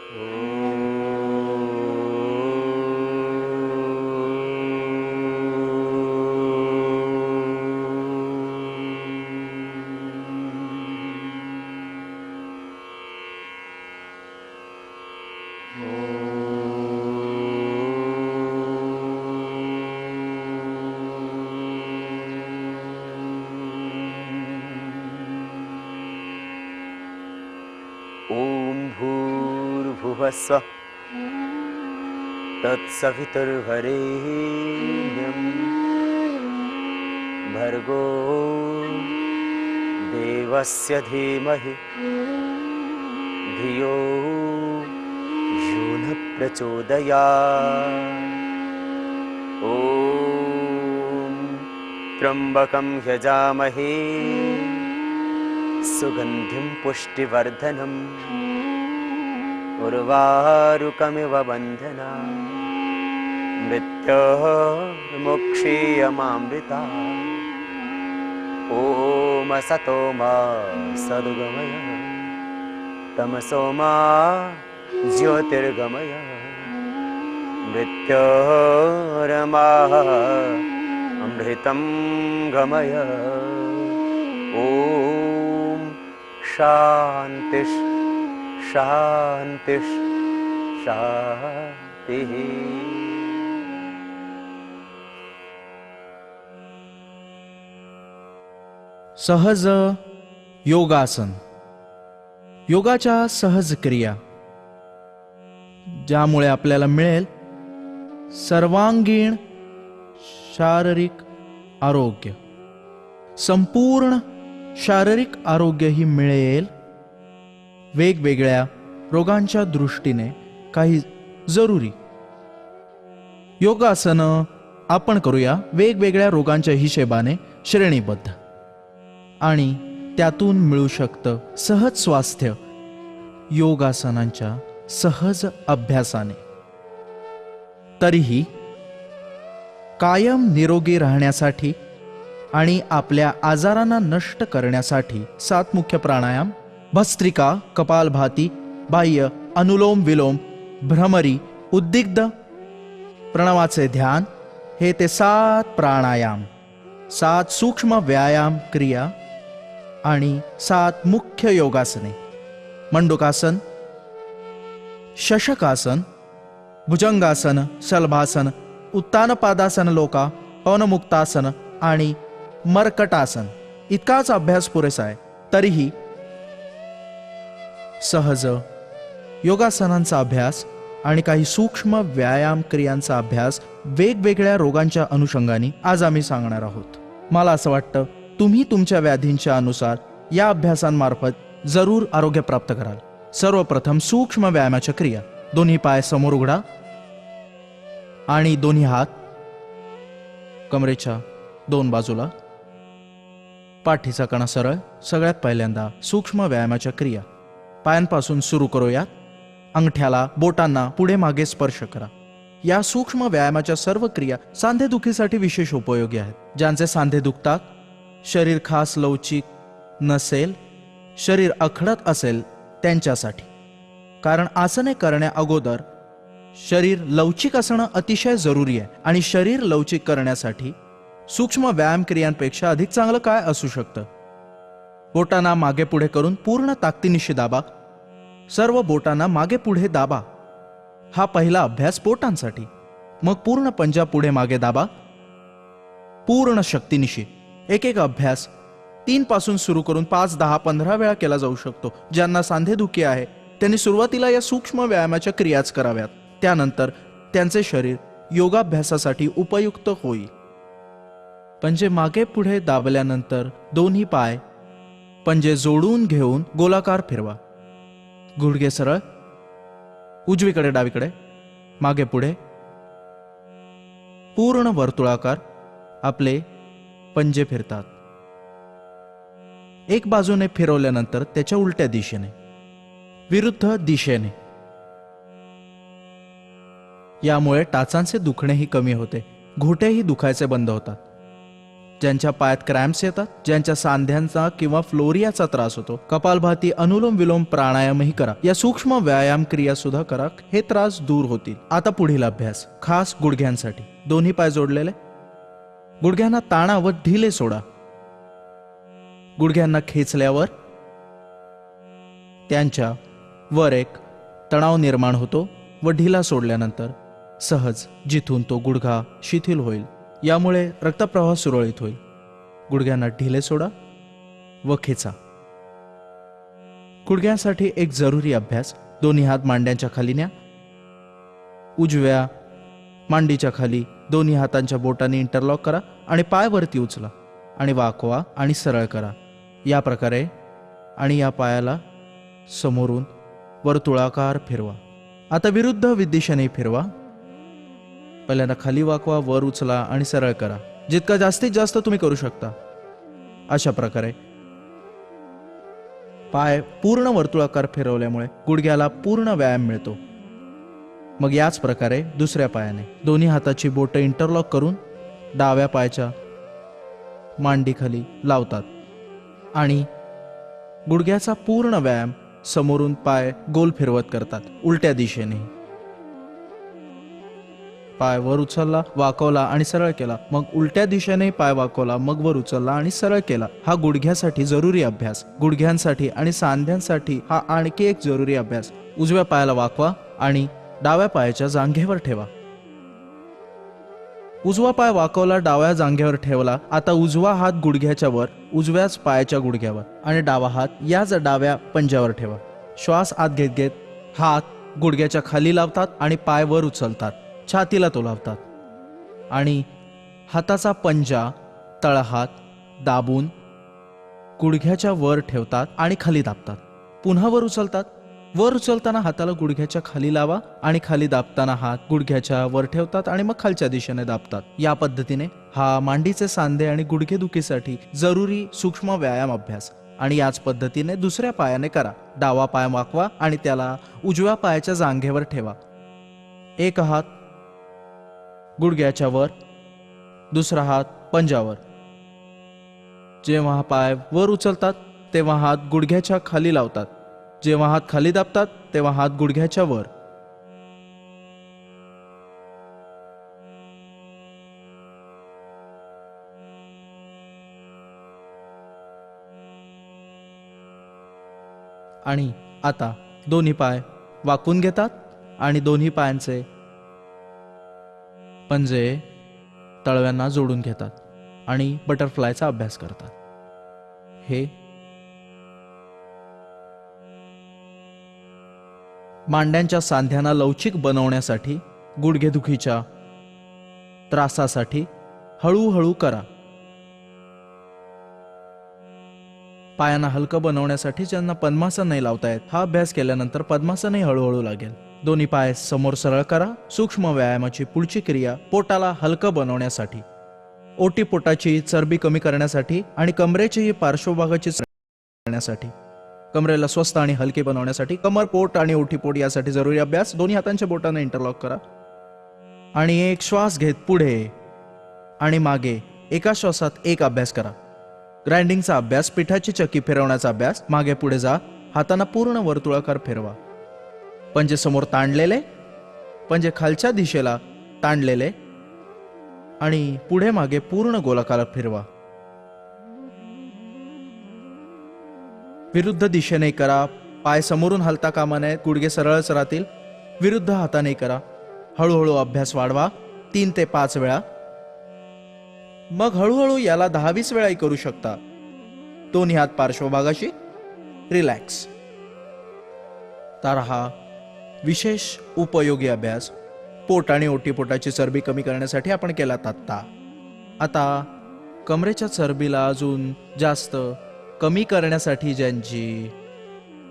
ओम भूर्भुवः स्वः तत्सवितुर्वरेण्यं भर्गो देवस्य धीमहि धियो यो न प्रचोदयात्। ओम त्र्यंबकं यजामहे सुगंधिं पुष्टिवर्धनम् उर्वारुकमिव बन्धनात् मृत्योर्मुक्षीयमामृतात्। ओम असतो मा सद्गमय तमसो मा ज्योतिर्गमय मृत्योर्मा अमृतं गमय। ओम शांति शांति शांति। सहज योगासन, योगाच्या सहज क्रिया ज्यामुळे आपल्याला मिळेल सर्वांगीण शारीरिक आरोग्य, संपूर्ण शारीरिक आरोग्यही मिळेल. वेगवेगळ्या रोगांच्या दृष्टीने काही जरुरी योगासन आपण करूया वेगवेगळ्या रोगांच्या हिशेबाने श्रेणीबद्ध, आणि त्यातून मिळू शकतं सहज स्वास्थ्य योगासनांच्या सहज अभ्यासाने. तरीही कायम निरोगी राहण्यासाठी आणि आपल्या आजारांना नष्ट करण्यासाठी 7 मुख्य प्राणायाम, भस्त्रिका, कपालभाती, बाह्य, अनुलोम विलोम, भ्रमरी, उद्दिग्ध, प्रणवाचे ध्यान, हे ते 7 प्राणायाम, 7 सूक्ष्म व्यायाम क्रिया आणि 7 मुख्य योगासने, मंडूकासन, शशकासन, भुजंगासन, शलभासन, उत्तानपादासन, लोका, पवनमुक्तासन आणि मर्कटासन. इतकाच अभ्यास पुरेसा आहे. तरीही सहज योगासनांचा अभ्यास आणि काही सूक्ष्म व्यायाम क्रियांचा अभ्यास वेगवेगळ्या रोगांच्या अनुषंगाने आज आम्ही सांगणार आहोत. मला असं वाटतं तुम्ही तुमच्या व्याधींच्या अनुसार या अभ्यासांमार्फत जरूर आरोग्य प्राप्त कराल. सर्वप्रथम सूक्ष्म व्यायामाच्या क्रिया. दोन्ही पाय समोर उघडा आणि दोन्ही हात कमरेच्या 2 बाजूला, पाठीचा कणा सरळ. सगळ्यात पहिल्यांदा सूक्ष्म व्यायामाच्या क्रिया पायांपासून सुरू करूयात. अंगठ्याला, बोटांना पुढे मागे स्पर्श करा. या सूक्ष्म व्यायामाच्या सर्व क्रिया सांधेदुखीसाठी विशेष उपयोगी आहेत. ज्यांचे सांधे दुखतात, शरीर खास लवचिक नसेल, शरीर अखडत असेल त्यांच्यासाठी. कारण आसने करण्या अगोदर शरीर लवचिक असणं अतिशय जरुरी आहे, आणि शरीर लवचिक करण्यासाठी सूक्ष्म व्यायाम क्रियांपेक्षा अधिक चांगलं काय असू शकतं. बोटांना मागे पुढे करून पूर्ण ताकदीनिशी दाबा. सर्व बोटांना मागे पुढे दाबा. हा पहिला अभ्यास बोटांसाठी. मग पूर्ण पंजा पुढे मागे दाबा पूर्ण शक्तीनिशी. एक एक अभ्यास 3 पासून सुरू करून 5, 10, 15 वेळा केला जाऊ शकतो. ज्यांना सांधेदुखी आहे त्यांनी सुरुवातीला या सूक्ष्म व्यायामाच्या क्रियाच कराव्यात. त्यानंतर त्यांचे शरीर योगाभ्यासासाठी उपयुक्त होईल. पंजे मागे पुढे दाबल्यानंतर दोन्ही पाय पंजे जोडून घेऊन गोलाकार फिरवा. गुडघे सरळ, उजवीकडे डावीकडे, मागे पुढे, पूर्ण वर्तुळाकार आपले पंजे फिरतात. एक बाजूने फिरवल्यानंतर त्याच्या उलट्या दिशेने, विरुद्ध दिशेने. यामुळे टाचांचे दुखणेही कमी होते, घोटेही दुखायचे बंद होतात. ज्यांच्या पायात क्रॅम्प्स येतात, ज्यांच्या सांध्यांचा किंवा फ्लोरियाचा त्रास होतो, कपालभाती, अनुलोम विलोम प्राणायामही करा. या सूक्ष्म व्यायाम क्रिया सुद्धा करा, हे त्रास दूर होतील. आता पुढील अभ्यास खास गुडघ्यांसाठी. दोन्ही पाय जोडलेले, गुडघ्यांना ताणा व ढिले सोडा. गुडघ्यांना खेचल्यावर त्यांच्या वर एक तणाव निर्माण होतो व ढिला सोडल्यानंतर सहज जिथून तो गुडघा शिथिल होईल. यामुळे रक्तप्रवाह सुरळीत होईल. गुडघ्यांना ढिले सोडा व खेचा. गुडघ्यांसाठी एक जरुरी अभ्यास. दोन्ही हात मांड्यांच्या खाली न्या. उजव्या मांडीच्या खाली दोन्ही हातांच्या बोटांनी इंटरलॉक करा आणि पाय वरती उचला आणि वाकवा आणि सरळ करा. या प्रकारे आणि या पायाला समोरून वर्तुळाकार फिरवा. आता विरुद्ध दिशेने फिरवा. पहिल्यांदा खाली वाकवा, वर उचला आणि सरळ करा. जितका जास्तीत जास्त तुम्ही करू शकता. अशा प्रकारे पाय पूर्ण वर्तुळाकार फिरवल्यामुळे गुडघ्याला पूर्ण व्यायाम मिळतो. मग याच प्रकारे दुसऱ्या पायाने दोन्ही हाताची बोटं इंटरलॉक करून डाव्या पायाच्या मांडीखाली लावतात आणि गुडघ्याचा पूर्ण व्यायाम समोरून पाय गोल फिरवत करतात. उलट्या दिशेने पाय वर उचलला, वाकवला आणि सरळ केला. मग उलट्या दिशेने पाय वाकवला, मग वर उचलला आणि सरळ केला. हा गुडघ्यासाठी जरुरी अभ्यास. गुडघ्यांसाठी आणि सांध्यांसाठी हा आणखी एक जरुरी अभ्यास. उजव्या पायाला वाकवा आणि डाव्या पायाच्या जांघेवर ठेवा. उजवा पाय वाकवला, डाव्या जांघेवर ठेवला. आता उजवा हात गुडघ्याच्या वर, उजव्याच पायाच्या गुडघ्यावर आणि डावा हात याच डाव्या पंजावर ठेवा. श्वास आत घेत घेत हात गुडघ्याच्या खाली लावतात आणि पाय वर उचलतात. छातीला तो लावतात आणि हाताचा पंजा तळहात दाबून गुडघ्याच्या वर ठेवतात आणि खाली दाबतात. पुन्हा वर उचलतात. वर उचलताना हाताला गुडघ्याच्या खाली लावा आणि खाली दाबताना हात गुडघ्याच्या वर ठेवतात आणि मग खालच्या दिशेने दाबतात. या पद्धतीने हा मांडीचे सांधे आणि गुडघेदुखीसाठी जरुरी सूक्ष्म व्यायाम अभ्यास. आणि याच पद्धतीने दुसऱ्या पायाने करा. डावा पाय वाकवा आणि त्याला उजव्या पायाच्या जांघेवर ठेवा. एक हात गुडघ्याच्या वर, दुसरा हात पंजावर. जेव्हा पाय वर उचलतात तेव्हा हात गुडघ्याच्या खाली लावतात. जेव्हा हात खाली दाबतात तेव्हा हात गुडघ्याच्या वर. आणि आता दोन्ही पाय वाकून घेतात आणि दोन्ही पायांचे पंजे तळव्यांना जोडून घेतात आणि बटरफ्लायचा अभ्यास करतात. हे मांड्यांच्या सांध्यांना लवचिक बनवण्यासाठी, गुडघेदुखीच्या त्रासासाठी हळूहळू करा. पायांना हलकं बनवण्यासाठी ज्यांना पद्मासन नाही लावता येत, हा अभ्यास केल्यानंतर पद्मासनही हळूहळू लागेल. दोन्ही पाय समोर सरळ करा. सूक्ष्म व्यायामाची पुढची क्रिया पोटाला हलकं बनवण्यासाठी, ओटीपोटाची चरबी कमी करण्यासाठी आणि कमरेचीही पार्श्वभागाची करण्यासाठी, कमरेला स्वस्थ आणि हलके बनवण्यासाठी कमर, पोट आणि ओटीपोट यासाठी जरुरी अभ्यास. दोन्ही हातांच्या बोटांना इंटरलॉक करा आणि एक श्वास घेत पुढे आणि मागे एका श्वासात एक अभ्यास करा. ग्राइंडिंगचा अभ्यास, पिठाची चक्की फिरवण्याचा अभ्यास. मागे पुढे जा. हातांना पूर्ण वर्तुळाकार फिरवा. पंजे समोर ताणलेले, पंजे खालच्या दिशेला ताणलेले आणि पुढे मागे पूर्ण गोलाकार फिरवा. विरुद्ध दिशेने करा. पाय समोरून हलता कामा नये. गुडघे सरळच राहतील. विरुद्ध हाताने करा. हळूहळू अभ्यास वाढवा. 3 ते 5 वेळा. मग हळूहळू याला 10-20 वेळाही करू शकता. दोन्ही हात पार्श्वभागाशी. रिलॅक्स. तर हा विशेष उपयोगी अभ्यास पोट आणि ओटीपोटाची चरबी कमी करण्यासाठी आपण केला आत्ता. आता कमरेच्या चरबीला अजून जास्त कमी करण्यासाठी, ज्यांची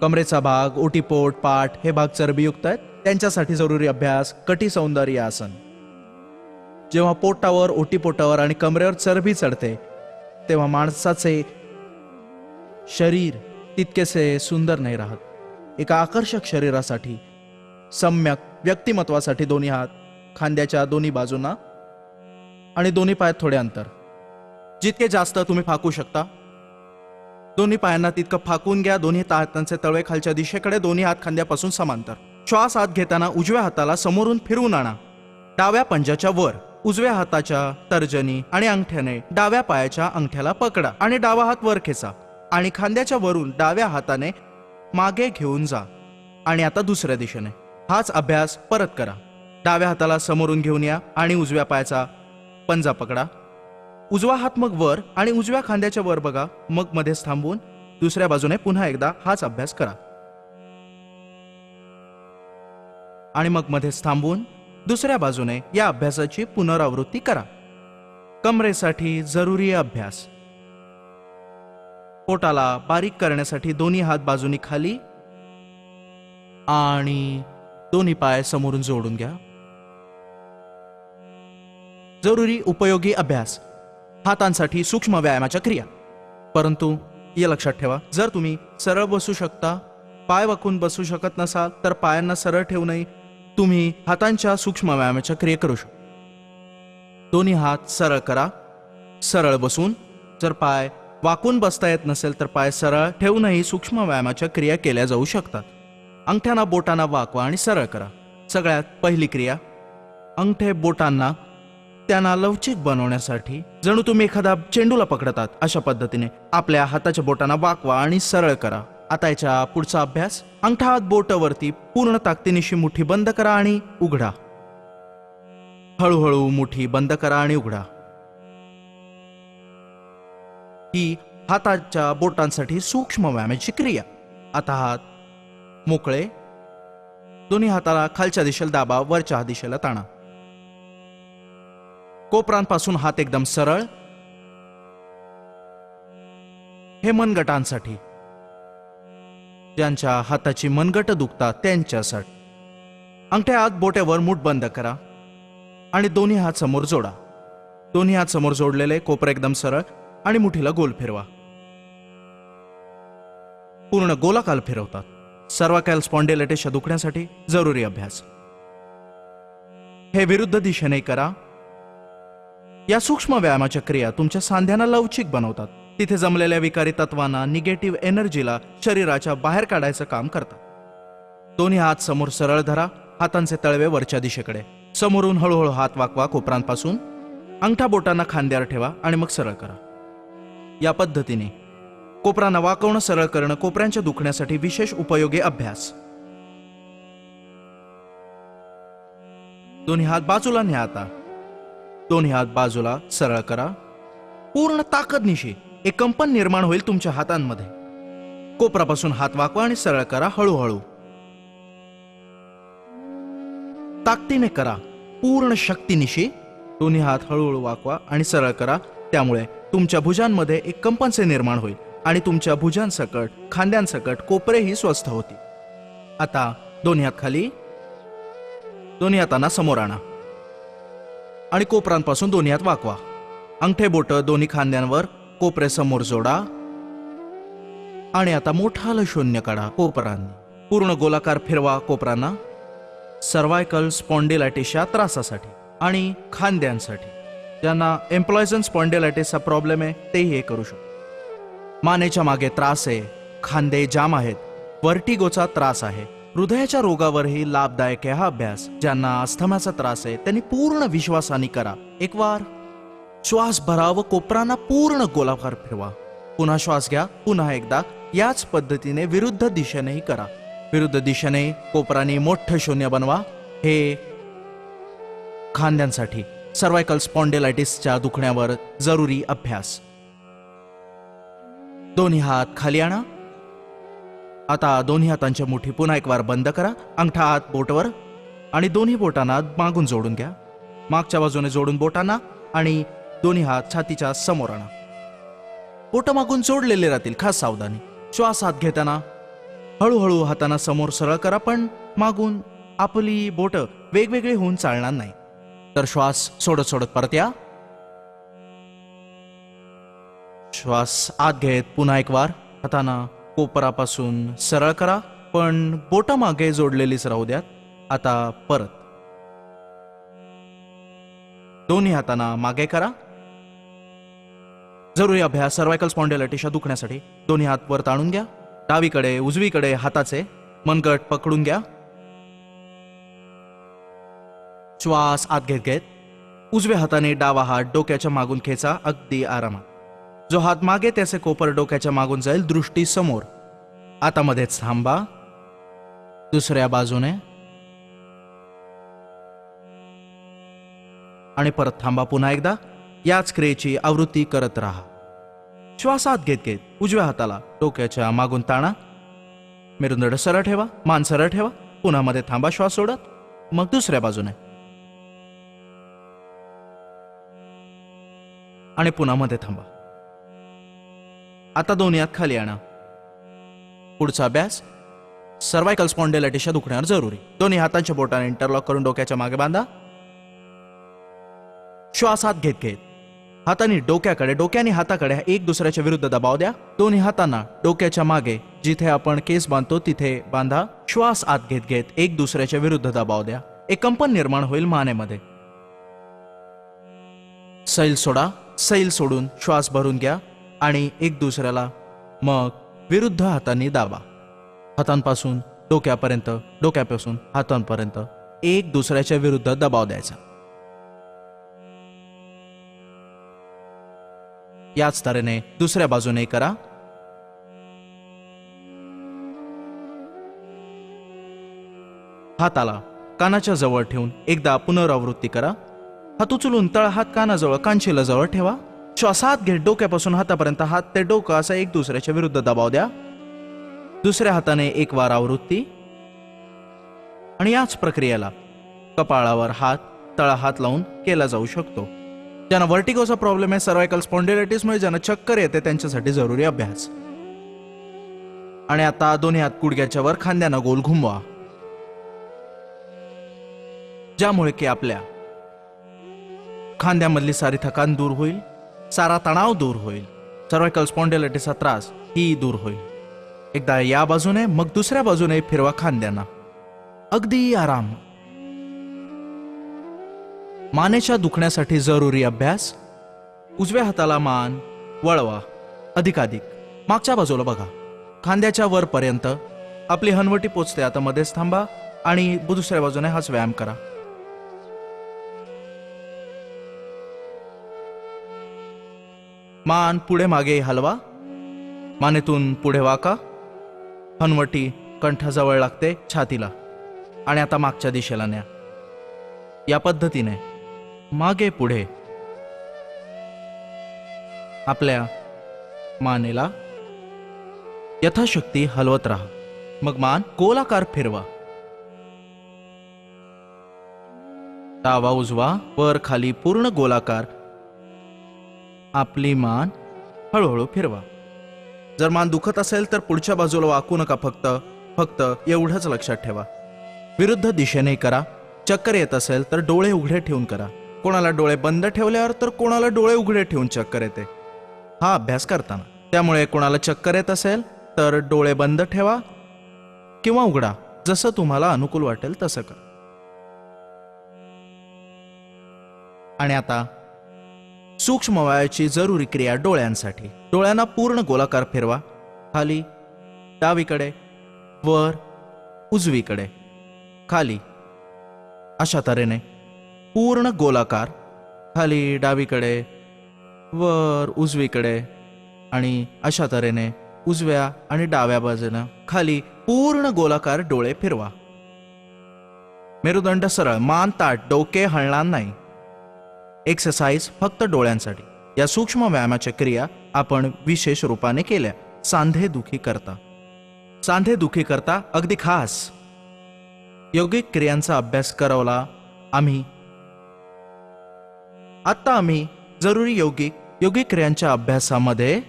कमरेचा भाग, ओटीपोट, पाठ हे भाग चरबीयुक्त आहेत, त्यांच्यासाठी जरुरी अभ्यास कटी सौंदर्य आसन. जेव्हा पोटावर, ओटीपोटावर आणि कमरेवर चरबी चढते तेव्हा माणसाचे शरीर तितकेसे सुंदर नाही राहत. एका आकर्षक शरीरासाठी, सम्यक व्यक्तिमत्वासाठी दोन्ही हात खांद्याच्या दोन्ही बाजूंना आणि दोन्ही पायात थोडे अंतर. जितके जास्त तुम्ही फाकू शकता दोन्ही पायांना तितकं फाकून घ्या. दोन्ही हातांचे तळवे खालच्या दिशेकडे, दोन्ही हात खांद्यापासून समांतर. श्वास आत घेताना उजव्या हाताला समोरून फिरवून आणा, डाव्या पंजाच्या वर. उजव्या हाताच्या तर्जनी आणि अंगठ्याने डाव्या पायाच्या अंगठ्याला पकडा आणि डावा हात वर खेचा आणि खांद्याच्या वरून डाव्या हाताने मागे घेऊन जा. आणि आता दुसऱ्या दिशेने हाच अभ्यास परत करा. डाव्या हाताला समोरून घेऊन या आणि उजव्या पायाचा पंजा पकडा. उजवा हात मग वर आणि उजव्या खांद्याच्या वर बघा. मग मध्येच थांबून दुसऱ्या बाजूने पुन्हा एकदा हाच अभ्यास करा आणि मग मध्येच थांबून दुसऱ्या बाजूने या अभ्यासाची पुनरावृत्ती करा. कमरेसाठी जरुरी अभ्यास. पोटाला बारीक करण्यासाठी दोन्ही हात बाजूनी खाली आणि दोन्ही पाय समोरून जोडून घ्या. जरुरी उपयोगी अभ्यास. हातांसाठी सूक्ष्म व्यायामाच्या क्रिया. परंतु हे लक्षात ठेवा, जर तुम्ही सरळ बसू शकता, पाय वाकून बसू शकत नसाल तर पायांना सरळ ठेवूनही तुम्ही हातांच्या सूक्ष्म व्यायामाच्या क्रिया करू शकता. दोन्ही हात सरळ करा सरळ बसून. जर पाय वाकून बसता येत नसेल तर पाय सरळ ठेवूनही सूक्ष्म व्यायामाच्या क्रिया केल्या जाऊ शकतात. अंगठ्यांना बोटांना वाकवा आणि सरळ करा. सगळ्यात पहिली क्रिया, अंगठे बोटांना त्यांना लवचिक बनवण्यासाठी जणू तुम्ही एखादा चेंडूला पकडतात अशा पद्धतीने आपल्या हाताच्या बोटांना वाकवा आणि सरळ करा. आता याच्या पुढचा अभ्यास, अंगठा हात बोट वरती पूर्ण ताकदीनिशी मुठी बंद करा आणि उघडा. हळूहळू मुठी बंद करा आणि उघडा. ही हाताच्या बोटांसाठी सूक्ष्म व्यायामाची क्रिया. आता हात मोकळे. दोन्ही हाताला खालच्या दिशेला दाबा, वरच्या दिशेला ताणा. कोपरांपासून हात एकदम सरळ. हे मनगटांसाठी, ज्यांच्या हाताची मनगट दुखतात त्यांच्यासाठी. अंगठे हात बोटेवर मूठ बंद करा आणि दोन्ही हात समोर जोडा. दोन्ही हात समोर जोडलेले, कोपर एकदम सरळ आणि मुठीला गोल फिरवा. पूर्ण गोलाकार फिरवतात. सर्व्हायकल स्पॉन्डिलायटिसच्या दुखण्यासाठी जरुरी अभ्यास. हे विरुद्ध दिशेने करा. या सूक्ष्म व्यायामाच्या क्रिया तुमच्या सांध्यांना लवचिक बनवतात. तिथे जमलेल्या विकारी तत्वांना, निगेटिव्ह एनर्जीला शरीराच्या बाहेर काढायचं काम करतात. दोन्ही हात समोर सरळ धरा. हातांचे तळवे वरच्या दिशेकडे. समोरून हळूहळू हात वाकवा कोपरांपासून. अंगठा बोटांना खांद्यावर ठेवा आणि मग सरळ करा. या पद्धतीने कोपरांना वाकवणं, सरळ करणं कोपऱ्यांच्या दुखण्यासाठी विशेष उपयोगी अभ्यास. दोन्ही हात बाजूला न्या. आता दोन्ही हात बाजूला सरळ करा. पूर्ण ताकदनिशी एक कंपन निर्माण होईल तुमच्या हातांमध्ये. कोपरापासून हात वाकवा आणि सरळ करा. हळूहळू ताकदीने करा, पूर्ण शक्तीनिशी. दोन्ही हात हळूहळू वाकवा आणि सरळ करा. त्यामुळे तुमच्या भुजांमध्ये एक कंपनचे निर्माण होईल आणि तुमच्या भुजांसकट, खांद्यांसकट कोपरेही स्वस्थ होतील. आता दोन्ही हात खाली. दोन्ही हातांना समोर आणा आणि कोपरांपासून दोन्ही हात वाकवा. अंगठे बोट दोन्ही खांद्यांवर, कोपरे समोर जोडा आणि आता मोठालं शून्य काढा कोपरांनी. पूर्ण गोलाकार फिरवा कोपरांना. सर्व्हायकल स्पॉन्डिलायटिसच्या त्रासासाठी आणि खांद्यांसाठी, ज्यांना एम्प्लॉयझन स्पॉन्डिलायटिसचा प्रॉब्लेम आहे तेही हे करू शकतो. मानेच्या मागे त्रास आहे, खांदे जाम आहेत, वर्टिगोचा त्रास आहे, हृदयाच्या रोगावरही लाभदायक आहे हा अभ्यास. ज्यांना अस्थमाचा त्रास आहे त्यांनी पूर्ण विश्वासाने करा. एक वार श्वास भरा व कोपरांना पूर्ण गोलाकार फिरवा. पुन्हा श्वास घ्या. पुन्हा एकदा याच पद्धतीने विरुद्ध दिशेनेही करा. विरुद्ध दिशेने कोपरांनी मोठं शून्य बनवा. हे खांद्यांसाठी, सर्व्हायकल स्पॉन्डिलायटिसच्या दुखण्यावर जरुरी अभ्यास. दोन्ही हात खाली आणा. आता दोन्ही हातांच्या मुठी पुन्हा एक वार बंद करा. अंगठा हात बोटवर आणि दोन्ही बोटांना मागून जोडून घ्या. मागच्या बाजूने जोडून बोटांना आणि दोन्ही हात छातीच्या समोर आणा. बोट मागून जोडलेले राहतील, खास सावधानी. श्वास हात घेताना हळूहळू हातांना समोर सरळ करा, पण मागून आपली बोट वेगवेगळी होऊन चालणार नाही. तर श्वास सोडत सोडत परत या. श्वास आत घेत पुन्हा एक वार हातांना कोपरापासून सरळ करा, पण बोट मागे जोडलेलीच राहू द्यात. आता परत दोन्ही हातांना मागे करा. जरुरी अभ्यास सर्वायकल स्पॉन्डिलायटिसच्या दुखण्यासाठी दोन्ही हात वर ताणून घ्या. डावीकडे उजवीकडे हाताचे मनगट पकडून घ्या. श्वास आत घेत घेत उजव्या हाताने डावा हात डोक्याच्या मागून खेचा, अगदी आरामात. जो हात मागे त्याचे कोपर डोक्याच्या मागून जाईल, दृष्टी समोर. आता मध्येच थांबा. दुसऱ्या बाजूने आणि परत थांबा पुन्हा एकदा. याच क्रियेची आवृत्ती करत राहा. श्वास आत घेत घेत उजव्या हाताला डोक्याच्या मागून ताणा. मेरुदंड सरळ ठेवा, मान सरळ ठेवा. पुन्हा मध्ये थांबा श्वास सोडत. मग दुसऱ्या बाजूने आणि पुन्हा मध्ये थांबा. आता दोन्ही हात खाली आणा. पुढचा अभ्यास सर्वायकल स्पॉन्डिलायटिसच्या दुखण्यावर जरुरी. दोन्ही हातांच्या बोटाने इंटरलॉक करून डोक्याच्या मागे बांधा. श्वास आत घेत घेत हातांनी डोक्याने हाताकडे एक दुसऱ्याच्या विरुद्ध दबाव द्या. दोन्ही हातांना डोक्याच्या मागे जिथे आपण केस बांधतो तिथे बांधा. श्वास आत घेत घेत एक दुसऱ्याच्या विरुद्ध दबाव द्या. एक कंपन निर्माण होईल मानेमध्ये. सैल सोडा. सैल सोडून श्वास भरून घ्या आणि एक दुसऱ्याला मग विरुद्ध हातांनी दाबा. हातांपासून डोक्यापर्यंत, डोक्यापासून हातांपर्यंत एक दुसऱ्याच्या विरुद्ध दबाव द्यायचा. याच तऱ्हेने दुसऱ्या बाजूने करा. हाताला कानाच्या जवळ ठेवून एकदा पुनरावृत्ती करा. हात उचलून तळ हात कानाजवळ, कानशिला जवळ ठेवा. श्वास आत घेत डोक्यापासून हातापर्यंत हात ते डोकं असा एक दुसऱ्याच्या विरुद्ध दबाव द्या. दुसऱ्या हाताने एक वार आवृत्ती. आणि याच प्रक्रियेला कपाळावर हात, तळा हात लावून केला जाऊ शकतो. ज्यांना व्हर्टिगोचा प्रॉब्लेम आहे, सर्वायकल स्पॉन्डिलायटिसमुळे ज्यांना चक्कर येते, त्यांच्यासाठी जरुरी अभ्यास. आणि आता दोन्ही हात गुडघ्याच्या वर खांद्यानं गोल घुमवा, ज्यामुळे की आपल्या खांद्यामधली सारी थकान दूर होईल, सारा तणाव दूर होईल, सर्वायकल स्पॉन्डिलायटिसचा त्रास ही दूर होईल. एकदा या बाजूने मग दुसऱ्या बाजूने फिरवा खांद्यांना, अगदी आराम. मानेच्या दुखण्यासाठी जरुरी अभ्यास. उजव्या हाताला मान वळवा, अधिकाधिक मागच्या बाजूला बघा, खांद्याच्या वरपर्यंत आपली हनवटी पोचते. आता मध्येच थांबा आणि दुसऱ्या बाजूने हाच व्यायाम करा. मान पुढे मागे हलवा, मानेतून पुढे वाका, हनवटी कंठाजवळ लागते, छातीला. आणि आता मागच्या दिशेला न्या. या पद्धतीने मागे पुढे आपल्या मानेला यथाशक्ती हलवत राहा. मग मान गोलाकार फिरवा, डावा उजवा वर खाली पूर्ण गोलाकार. आपली मान हळूहळू फिरवा. जर मान दुखत असेल तर पुढच्या बाजूला वाकू नका, फक्त एवढंच लक्षात ठेवा. विरुद्ध दिशेने करा. चक्कर येत असेल तर डोळे उघडे ठेवून करा. कोणाला डोळे बंद ठेवल्यावर तर कोणाला डोळे उघडे ठेवून चक्कर येते, हा अभ्यास करताना. त्यामुळे कोणाला चक्कर येत असेल तर डोळे बंद ठेवा किंवा उघडा, जसं तुम्हाला अनुकूल वाटेल तसं करा. आणि आता सूक्ष्म वायाची जरुरी क्रिया डोळ्यांसाठी. डोळ्यांना पूर्ण गोलाकार फिरवा, खाली, डावीकडे, वर, उजवीकडे, खाली. अशा तऱ्हेने पूर्ण गोलाकार, खाली, डावीकडे, वर, उजवीकडे. आणि अशा तऱ्हेने उजव्या आणि डाव्या बाजूला खाली पूर्ण गोलाकार डोळे फिरवा. मेरुदंड सरळ, मान ताठ, डोके हलणार नाही. एक्सरसाइज फक्त डोळ्यांसाठी. या सूक्ष्म व्यायामाच्या क्रिया आपण विशेष रूपाने केल्या सांधेदुखी करता अगदी खास योगिक क्रियांचा अभ्यास करवला आम्ही. आता आम्ही जरुरी योगिक क्रियांच्या अभ्यासामध्ये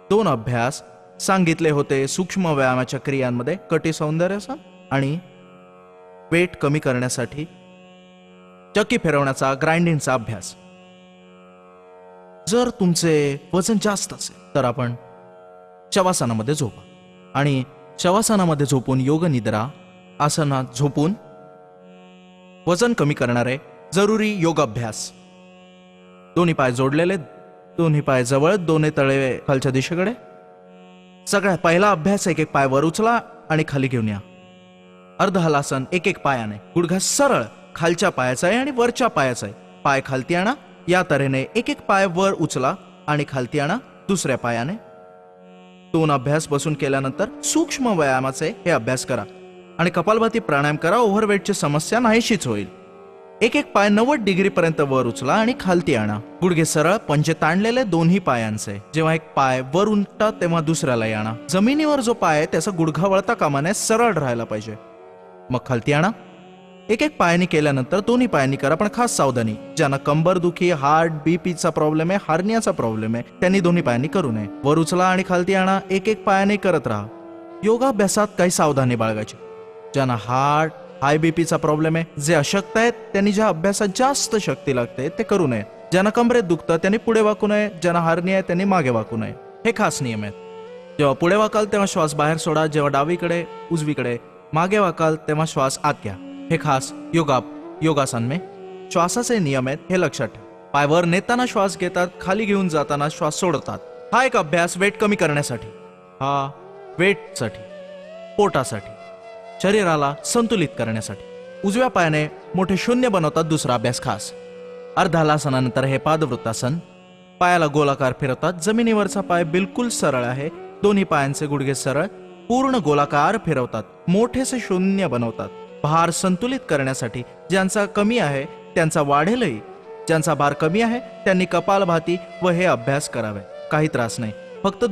2 अभ्यास सांगितले होते. सूक्ष्म व्यायामाच्या क्रियांमध्ये कटी सौंदर्यासन आणि वेट कमी करण्यासाठी चक्की फिरवण्याचा, ग्राइंडिंगचा अभ्यास. जर तुमचे वजन जास्त असेल तर आपण शवासनामध्ये झोपा. आणि शवासनामध्ये झोपून योग निद्रा आसनात झोपून वजन कमी करणारे जरुरी योग अभ्यास. दोन्ही पाय जोडलेले, दोन्ही पाय जवळ, दोन्ही तळे खालच्या दिशेकडे. सगळ्यात पहिला अभ्यास, एक एक पाय वर उचला आणि खाली घेऊन या. अर्ध हलासन, एक एक पायाने. गुडघा सरळ खालच्या पायाचा आहे आणि वरच्या पायाचा आहे. पाय खालती आणा. या तऱ्हेने एक एक पाय वर उचला आणि खालती आणा दुसऱ्या पायाने. 2 अभ्यास बसून केल्यानंतर सूक्ष्म व्यायामाचे हे अभ्यास करा आणि कपालभाती प्राणायाम करा. ओव्हरवेटची समस्या नाहीशीच होईल. एक एक पाय 90 डिग्री पर्यंत वर उचला आणि खालती आणा. गुडघे सरळ, पंजे ताणलेले दोन्ही पायांचे. जेव्हा एक पाय वर उंटा तेव्हा दुसऱ्यालाही आणा. जमिनीवर जो पाय आहे त्याचा गुडघा वळता कामा नये, सरळ राहायला पाहिजे. मग खालती आणा. एक एक पायाने केल्यानंतर दोन्ही पायांनी करा, पण खास सावधानी. ज्यांना कंबरदुखी, हार्ट, बीपीचा प्रॉब्लेम आहे, हार्नियाचा प्रॉब्लेम आहे, त्यांनी दोन्ही पायांनी करू नये. वर उचला आणि खालती आणा. एक एक पायाने करत राहा. योगाभ्यासात काही सावधानी बाळगायची. ज्यांना हार्ट, हाय बीपीचा प्रॉब्लेम आहे, जे अशक्त आहेत, त्यांनी ज्या अभ्यासात जास्त शक्ती लागते ते करू नये. ज्यांना कमरेत दुखतं त्यांनी पुढे वाकू नये. ज्यांना हार्निया आहे त्यांनी मागे वाकू नये. हे खास नियम आहेत. जेव्हा पुढे वाकाल तेव्हा श्वास बाहेर सोडा. जेव्हा डावीकडे, उजवीकडे, मागे वाकाल तेव्हा श्वास आत घ्या. हे खास योगासन में श्वासाचे नियम आहेत, हे लक्षात ठेवा. पाय वर नेताना श्वास घेतात, खाली घेऊन जाताना श्वास सोडतात. हा एक अभ्यास वेट कमी करण्यासाठी, हा वेटसाठी, पोटासाठी, शरीराला संतुलित करण्यासाठी. उजव्या पायाने मोठे शून्य बनवतात. दुसरा अभ्यास खास अर्धहलासनानंतर हे पादवृत्तासन. पायाला गोलाकार फिरवतात. जमिनीवरचा पाय बिलकुल सरळ आहे. दोन्ही पायांचे गुडघे सरळ, पूर्ण गोलाकार फिरवतात. मोठेसे शून्य बनवतात. भार संतुलित करण्यासाठी. ज्यांचा कमी आहे त्यांचा वाढेलही. ज्यांचा भार कमी आहे त्यांनी कपालभाती व हे अभ्यास करावे. काही त्रास नाही. फक्त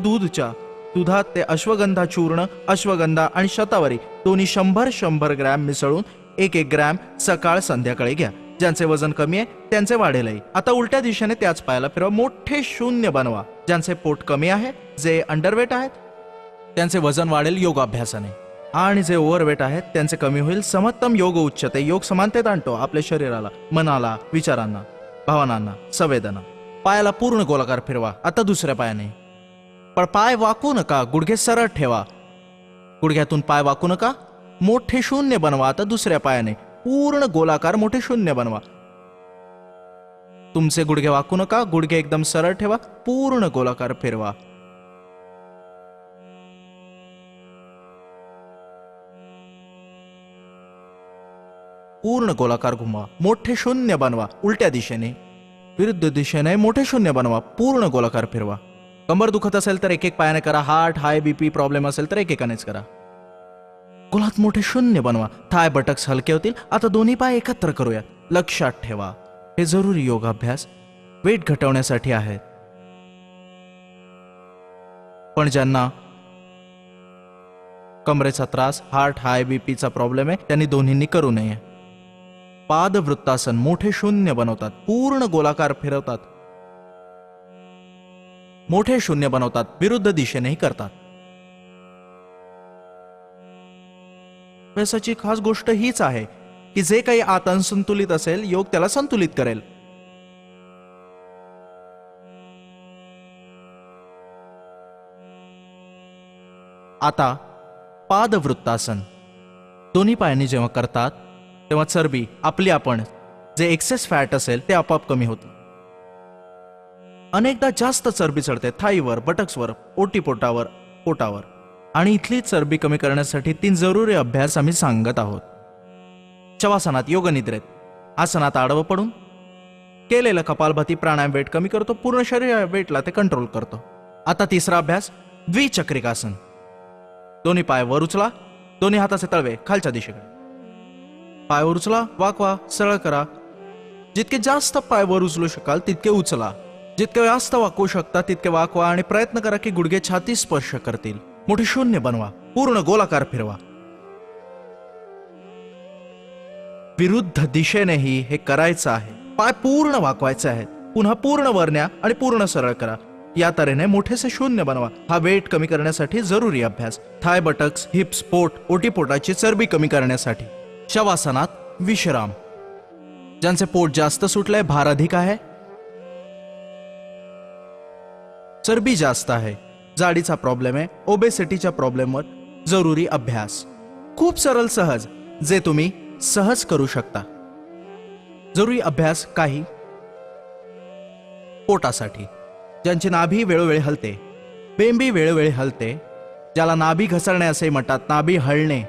दुधात ते अश्वगंधा चूर्ण, अश्वगंधा आणि शतावरी दोन्ही 100 ग्रॅम मिसळून 1 ग्रॅम सकाळ संध्याकाळी घ्या. ज्यांचे वजन कमी आहे त्यांचे वाढेलही. आता उलट्या दिशेने त्याच पायाला फिरवा. मोठे शून्य बनवा. ज्यांचे पोट कमी आहे, जे अंडरवेट आहेत, त्यांचे वजन वाढेल योगाभ्यासाने. आणि जे ओव्हरवेट आहेत त्यांचे कमी होईल. समत्तम योग उच्चते. योग समानतेत आणतो आपल्या शरीराला, मनाला, विचारांना, भावनांना, संवेदना. पायाला पूर्ण गोलाकार फिरवा. आता दुसऱ्या पायाने. पण पाय वाकू नका. गुडघे सरळ ठेवा. गुडघ्यातून पाय वाकू नका. मोठे शून्य बनवा. आता दुसऱ्या पायाने पूर्ण गोलाकार मोठे शून्य बनवा. तुमचे गुडघे वाकू नका. गुडघे एकदम सरळ ठेवा. पूर्ण गोलाकार फिरवा. पूर्ण गोलाकार घुमवा. मोठे शून्य बनवा. उलट्या दिशेने, विरुद्ध दिशेने मोठे शून्य बनवा. पूर्ण गोलाकार फिरवा. कंबर दुखत असेल तर एक एक पायाने करा. हार्ट, हाय बीपी प्रॉब्लेम असेल तर एकेकानेच करा. गोलात मोठे शून्य बनवा. थाय बटक्स हलके होतील. आता दोन्ही पाय एकत्र करूया. लक्षात ठेवा, हे जरुरी योगाभ्यास वेट घटवण्यासाठी आहेत. पण ज्यांना कमरेचा त्रास, हार्ट, हाय बीपीचा प्रॉब्लेम आहे, त्यांनी दोन्हींनी करू नये. पादवृत्तासन. मोठे शून्य बनवतात. पूर्ण गोलाकार फिरवतात. मोठे शून्य बनवतात. विरुद्ध दिशेनेही करतात. अभ्यासाची खास गोष्ट हीच आहे की जे काही आत असंतुलित असेल, योग त्याला संतुलित करेल. आता पादवृत्तासन. दोन्ही पायांनी जेव्हा करतात तेव्हा चरबी आपली आपण जे एक्सेस फॅट असेल ते आपोआप कमी होतं. अनेकदा जास्त चरबी चढते थाईवर, बटक्सवर, ओटीपोटावर, पोटावर. आणि इथली चरबी कमी करण्यासाठी 3 जरुरी अभ्यास आम्ही सांगत आहोत. शवासनात, योगनिद्रेत, आसनात आडवं पडून केलेलं कपालभाती प्राणायाम वेट कमी करतो. पूर्ण शरीर वेटला ते कंट्रोल करतो. आता तिसरा अभ्यास द्विचक्रिकासन. दोन्ही पाय वर उचला. दोन्ही हाताचे तळवे खालच्या दिशेकडे. पाय वर उचला, वाकवा, सरळ करा. जितके जास्त पाय वर उचलू शकाल तितके उचला. जितके जास्त वाकवू शकता तितके वाकवा आणि प्रयत्न करा की गुडघे छाती स्पर्श करतील. मोठे शून्य बनवा. पूर्ण गोलाकार फिरवा. विरुद्ध दिशेनेही हे करायचं आहे. पाय पूर्ण वाकवायचे आहेत. पुन्हा पूर्ण वर न्या आणि पूर्ण सरळ करा. या तऱ्हेने मोठेसे शून्य बनवा. हा वेट कमी करण्यासाठी जरुरी अभ्यास. थाय बटक्स, हिप्स, पोट, ओटीपोटाची चरबी कमी करण्यासाठी. शवासनात विश्राम. ज्यांचे पोट जास्त सुटलंय, भार अधिक आहे, चरबी जास्त आहे, जाडीचा प्रॉब्लेम आहे, ओबेसिटीच्या प्रॉब्लेमवर जरुरी अभ्यास. खूप सरळ, सहज, जे तुम्ही सहज करू शकता. जरुरी अभ्यास काही पोटासाठी. ज्यांची नाभी वेळोवेळी हलते, बेंबी वेळोवेळी हलते, ज्याला नाभी घसरणे असे म्हणतात, नाभी हलणे,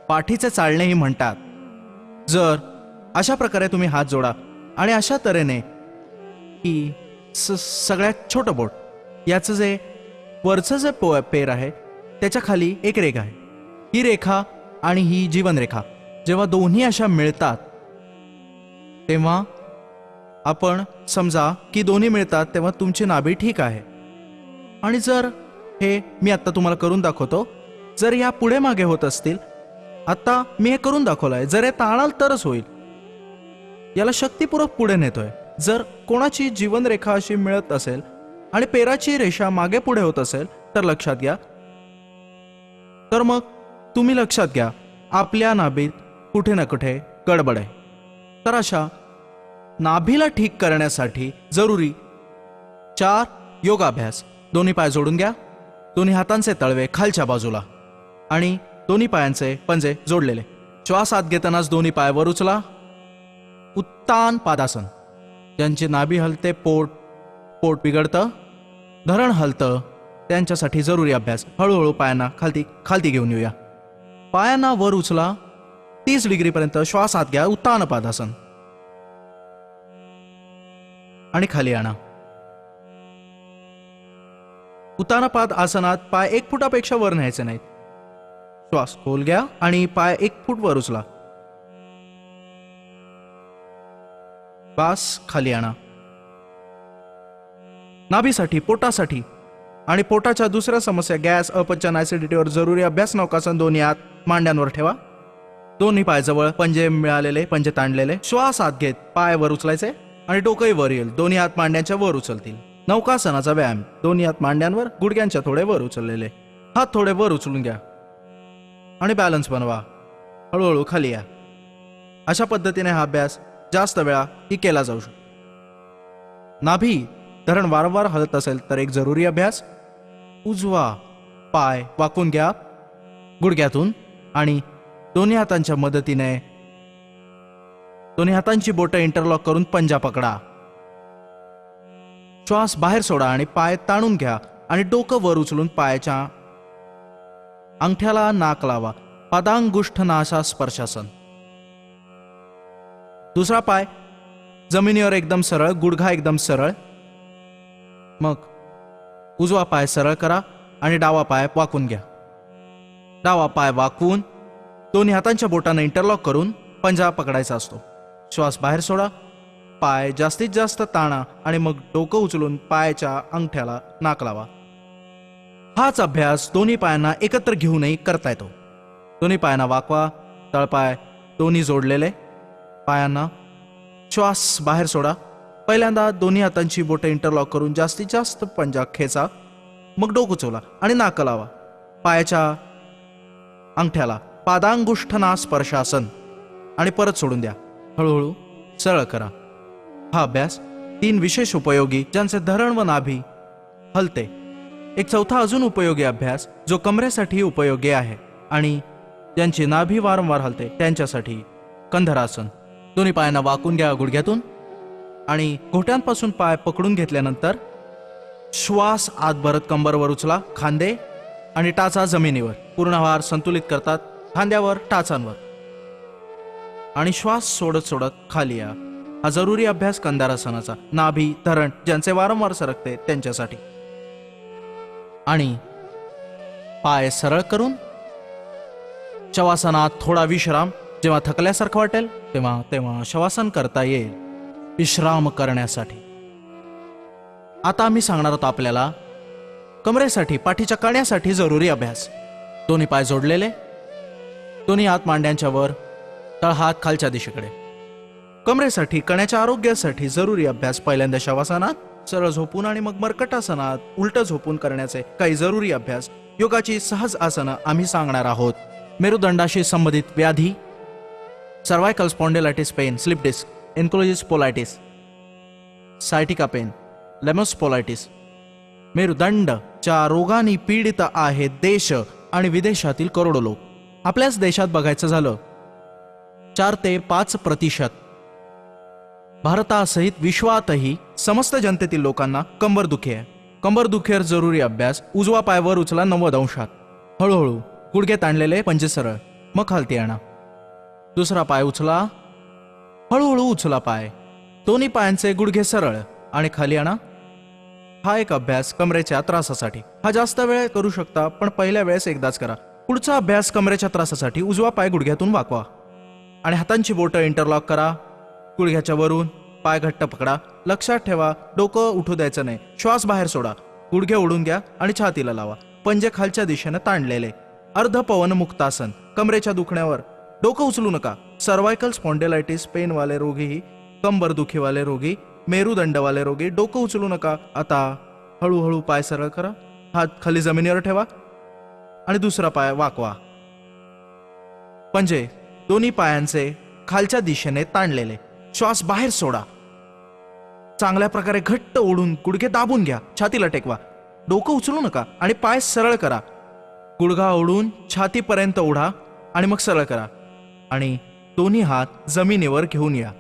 पाठीचे चालणेही म्हणतात. जर अशा प्रकारे तुम्ही हात जोडा आणि अशा तऱ्हेने की सगळ्यात छोटं बोट, याचं जे वरचं जे पेर आहे त्याच्या खाली एक रेखा आहे. ही रेखा आणि ही जीवनरेखा जेव्हा दोन्ही अशा मिळतात तेव्हा आपण समजा की दोन्ही मिळतात तेव्हा तुमची नाभी ठीक आहे. आणि जर हे मी आता तुम्हाला करून दाखवतो, जर या पुढे मागे होत असतील, आता मी हे करून दाखवलंय, जर हे ताणाल तरच होईल, याला शक्तीपूर्वक पुढे नेतोय. जर कोणाची जीवनरेखा अशी मिळत असेल आणि पेराची रेषा मागे पुढे होत असेल तर लक्षात घ्या, तर मग तुम्ही लक्षात घ्या आपल्या नाभीत कुठे ना कुठे गडबड आहे. तर अशा नाभीला ठीक करण्यासाठी जरुरी 4 योगाभ्यास. दोन्ही पाय जोडून घ्या, दोन्ही हातांचे तळवे खालच्या बाजूला आणि दोन्ही पायांचे पंजे जोडलेले. श्वास आत घेतानाच दोन्ही पाय वर उचला. उत्तान पादासन. ज्यांची नाभी हलते, पोट बिघडतं, धरण हलतं, त्यांच्यासाठी जरुरी अभ्यास. हळूहळू पायांना खालती घेऊन येऊया. पायांना वर उचला, 30 डिग्रीपर्यंत श्वास आत घ्या. उत्तान पादासन आणि खाली आणा. उत्तानपाद आसनात पाय 1 फुटापेक्षा वर न्यायचे नाहीत. श्वास खोल घ्या आणि पाय 1 फूट वर उचला. श्वास खाली आणा. नाभीसाठी, पोटासाठी आणि पोटाच्या दुसऱ्या समस्या गॅस, अपचन, ऍसिडिटीवर जरुरी अभ्यास. नौकासन. दोन्ही हात मांड्यांवर ठेवा, दोन्ही पाय जवळ, पंजे मिळालेले, पंजे ताणलेले. श्वास आत घेत पाय वर उचलायचे आणि डोकंही वर येईल. दोन्ही हात मांड्यांच्या वर उचलतील. नौकासनाचा व्यायाम. दोन्ही हात मांड्यांवर, गुडघ्यांच्या थोडे वर उचललेले, हात थोडे वर उचलून घ्या आणि बॅलन्स बनवा. हळूहळू खाली या. अशा पद्धतीने हा अभ्यास जास्त वेळा केला जाऊ शकतो. नाभी धरण वारंवार हलत असेल तर एक जरुरी अभ्यास. उजवा पाय वाकून घ्या गुडघ्यातून आणि दोन्ही हातांच्या मदतीने दोन्ही हातांची बोटं इंटरलॉक करून पंजा पकडा. श्वास बाहेर सोडा आणि पाय ताणून घ्या आणि डोकं वर उचलून पायाच्या अंगठ्याला नाक लावा. पादांगुष्ठ नासा स्पर्शासन. दुसरा पाय जमिनीवर एकदम सरळ, गुडघा एकदम सरळ. मग उजवा पाय सरळ करा आणि डावा पाय वाकून घ्या. डावा पाय वाकवून दोन्ही हातांच्या बोटांना इंटरलॉक करून पंजा पकडायचा असतो. श्वास बाहेर सोडा, पाय जास्तीत जास्त ताणा आणि मग डोकं उचलून पायाच्या अंगठ्याला नाक लावा. हाच अभ्यास दोन्ही पायांना एकत्र घेऊनही करता येतो. दोन्ही पायांना वाकवा, तळपाय दोन्ही जोडलेले पायांना. श्वास बाहेर सोडा. पहिल्यांदा दोन्ही हातांची बोटं इंटरलॉक करून जास्तीत जास्त पंजा खेचा, मग डोकं उचला आणि नाक लावा. पायाच्या अंगठ्याला पादांगुष्ठना स्पर्शासन आणि परत सोडून द्या. हळूहळू सरळ करा. हा अभ्यास 3 विशेष उपयोगी, ज्यांचे धरण व नाभी हलते. एक चौथा अजून उपयोगी अभ्यास जो कमरेसाठी उपयोगी आहे आणि ज्यांची नाभी वारंवार हलते त्यांच्यासाठी कंधरासन. दोन्ही पायांना वाकून घ्या गुडघ्यातून आणि घोट्यांपासून पाय पकडून घेतल्यानंतर श्वास आत भरत कंबरवर उचला. खांदे आणि टाचा जमिनीवर. पूर्ण भार संतुलित करतात खांद्यावर, टाचांवर. आणि श्वास सोडत सोडत खाली या. हा जरुरी अभ्यास कंधारासनाचा. नाभी धरण ज्यांचे वारंवार सरकते त्यांच्यासाठी. आणि पाय सरळ करून शवासनात थोडा विश्राम. जेव्हा थकल्यासारखं वाटेल तेव्हा शवासन करता येईल विश्राम करण्यासाठी. आता आम्ही सांगणार आहोत आपल्याला कमरेसाठी, पाठीच्या कण्यासाठी जरुरी अभ्यास. दोन्ही पाय जोडलेले, दोन्ही हात मांड्यांच्या वर, तळहात खालच्या दिशेकडे. कमरेसाठी, कण्याच्या आरोग्यासाठी जरुरी अभ्यास. पहिल्यांदा शवासनात सरळ झोपून आणि मग मर्कटासनात उलट झोपून करण्याचे काही जरुरी अभ्यास. योगाची सहज आसनं आम्ही सांगणार आहोत. मेरुदंडाशी संबंधित व्याधी, cervical spondylitis pain, slip disc, ankylosing spondylitis, sciatica pain, लेमोस्पोलायटिस. मेरुदंडच्या रोगाने पीडित आहेत देश आणि विदेशातील करोडो लोक. आपल्याच देशात बघायचं झालं 4 ते 5%. भारतासहित विश्वातही समस्त जनतेतील लोकांना कंबरदुखी आहे. कंबर दुखेवर जरुरी अभ्यास. उजवा पाय वर उचला 90 अंशात. हळूहळू गुडघे ताणलेले, पंजे सरळ, मग खालती आणा. दुसरा पाय उचला. हळूहळू उचला पाय. दोन्ही पायांचे गुडघे सरळ आणि खाली आणा. हा एक अभ्यास कमरेच्या त्रासासाठी. हा जास्त वेळ करू शकता, पण पहिल्या वेळेस एकदाच करा. पुढचा अभ्यास कमरेच्या त्रासासाठी. उजवा पाय गुडघ्यातून वाकवा आणि हातांची बोटं इंटरलॉक करा. गुडघ्याच्या वरून पाय घट्ट पकडा. लक्षात ठेवा, डोकं उठू द्यायचं नाही. श्वास बाहेर सोडा. गुडघे ओढून घ्या आणि छातीला लावा. पंजे खालच्या दिशेने ताणलेले. अर्ध पवन मुक्तासन. कमरेच्या दुखण्यावर डोकं उचलू नका. सर्वायकल स्पॉन्डिलायटिस पेनवाले रोगी, कंबर दुखीवाले रोगी, मेरुदंडवाले रोगी डोकं उचलू नका. आता हळूहळू पाय सरळ करा. हात खाली जमिनीवर ठेवा आणि दुसरा पाय वाकवा. पंजे दोन्ही पायांचे खालच्या दिशेने ताणलेले. श्वास बाहेर सोडा. चांगल्या प्रकारे घट्ट ओढून गुडघे दाबून घ्या. छातीला टेकवा. डोकं उचलू नका आणि पाय सरळ करा. गुडघा ओढून छातीपर्यंत ओढा आणि मग सरळ करा आणि दोन्ही हात जमिनीवर घेऊन या.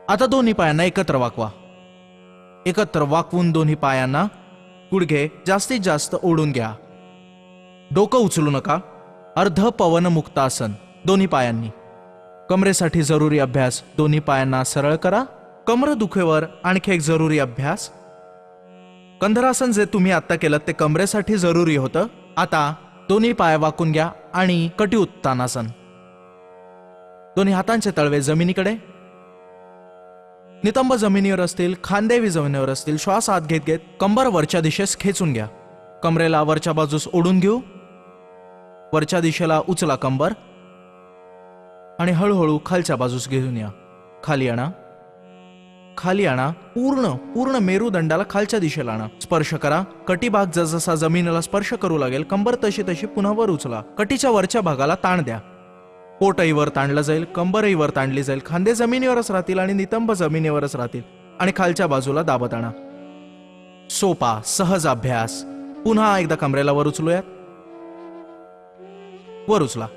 आता दोन्ही पायांना एकत्र वाकवा. एकत्र वाकवून दोन्ही पायांना गुडघे जास्तीत जास्त ओढून घ्या. डोकं उचलू नका. अर्ध पवन मुक्तासन दोन्ही पायांनी. कमरेसाठी जरुरी अभ्यास. दोन्ही पायांना सरळ करा. कमर दुखेवर आणखी एक जरुरी अभ्यास. कंधरासन जे तुम्ही आता केलं ते कमरेसाठी जरुरी होतं. आता दोन्ही पाय वाकून घ्या आणि कटी उत्तानासन. दोन्ही हातांचे तळवे जमिनीकडे. नितंब जमिनीवर असतील, खांदेवी जमिनीवर असतील. श्वास आत घेत घेत कंबर वरच्या दिशेस खेचून घ्या. कमरेला वरच्या बाजूस ओढून घेऊ. वरच्या दिशेला उचला कंबर आणि हळूहळू खालच्या बाजूस घेऊन या. खाली आणा. खाली आणा. पूर्ण मेरुदंडाला खालच्या दिशेला आणा. स्पर्श करा. कटिभाग जसा जमिनीला स्पर्श करू लागेल, कंबर तशी तशी पुन्हा वर उचला. कटीच्या वरच्या भागाला ताण द्या. पोटही वर ताणलं जाईल, कंबरही वर ताणली जाईल. खांदे जमिनीवरच राहतील आणि नितंब जमिनीवरच राहतील आणि खालच्या बाजूला दाबत आणा. सोपा सहज अभ्यास. पुन्हा एकदा कमरेला वर उचलूयात. वर उचला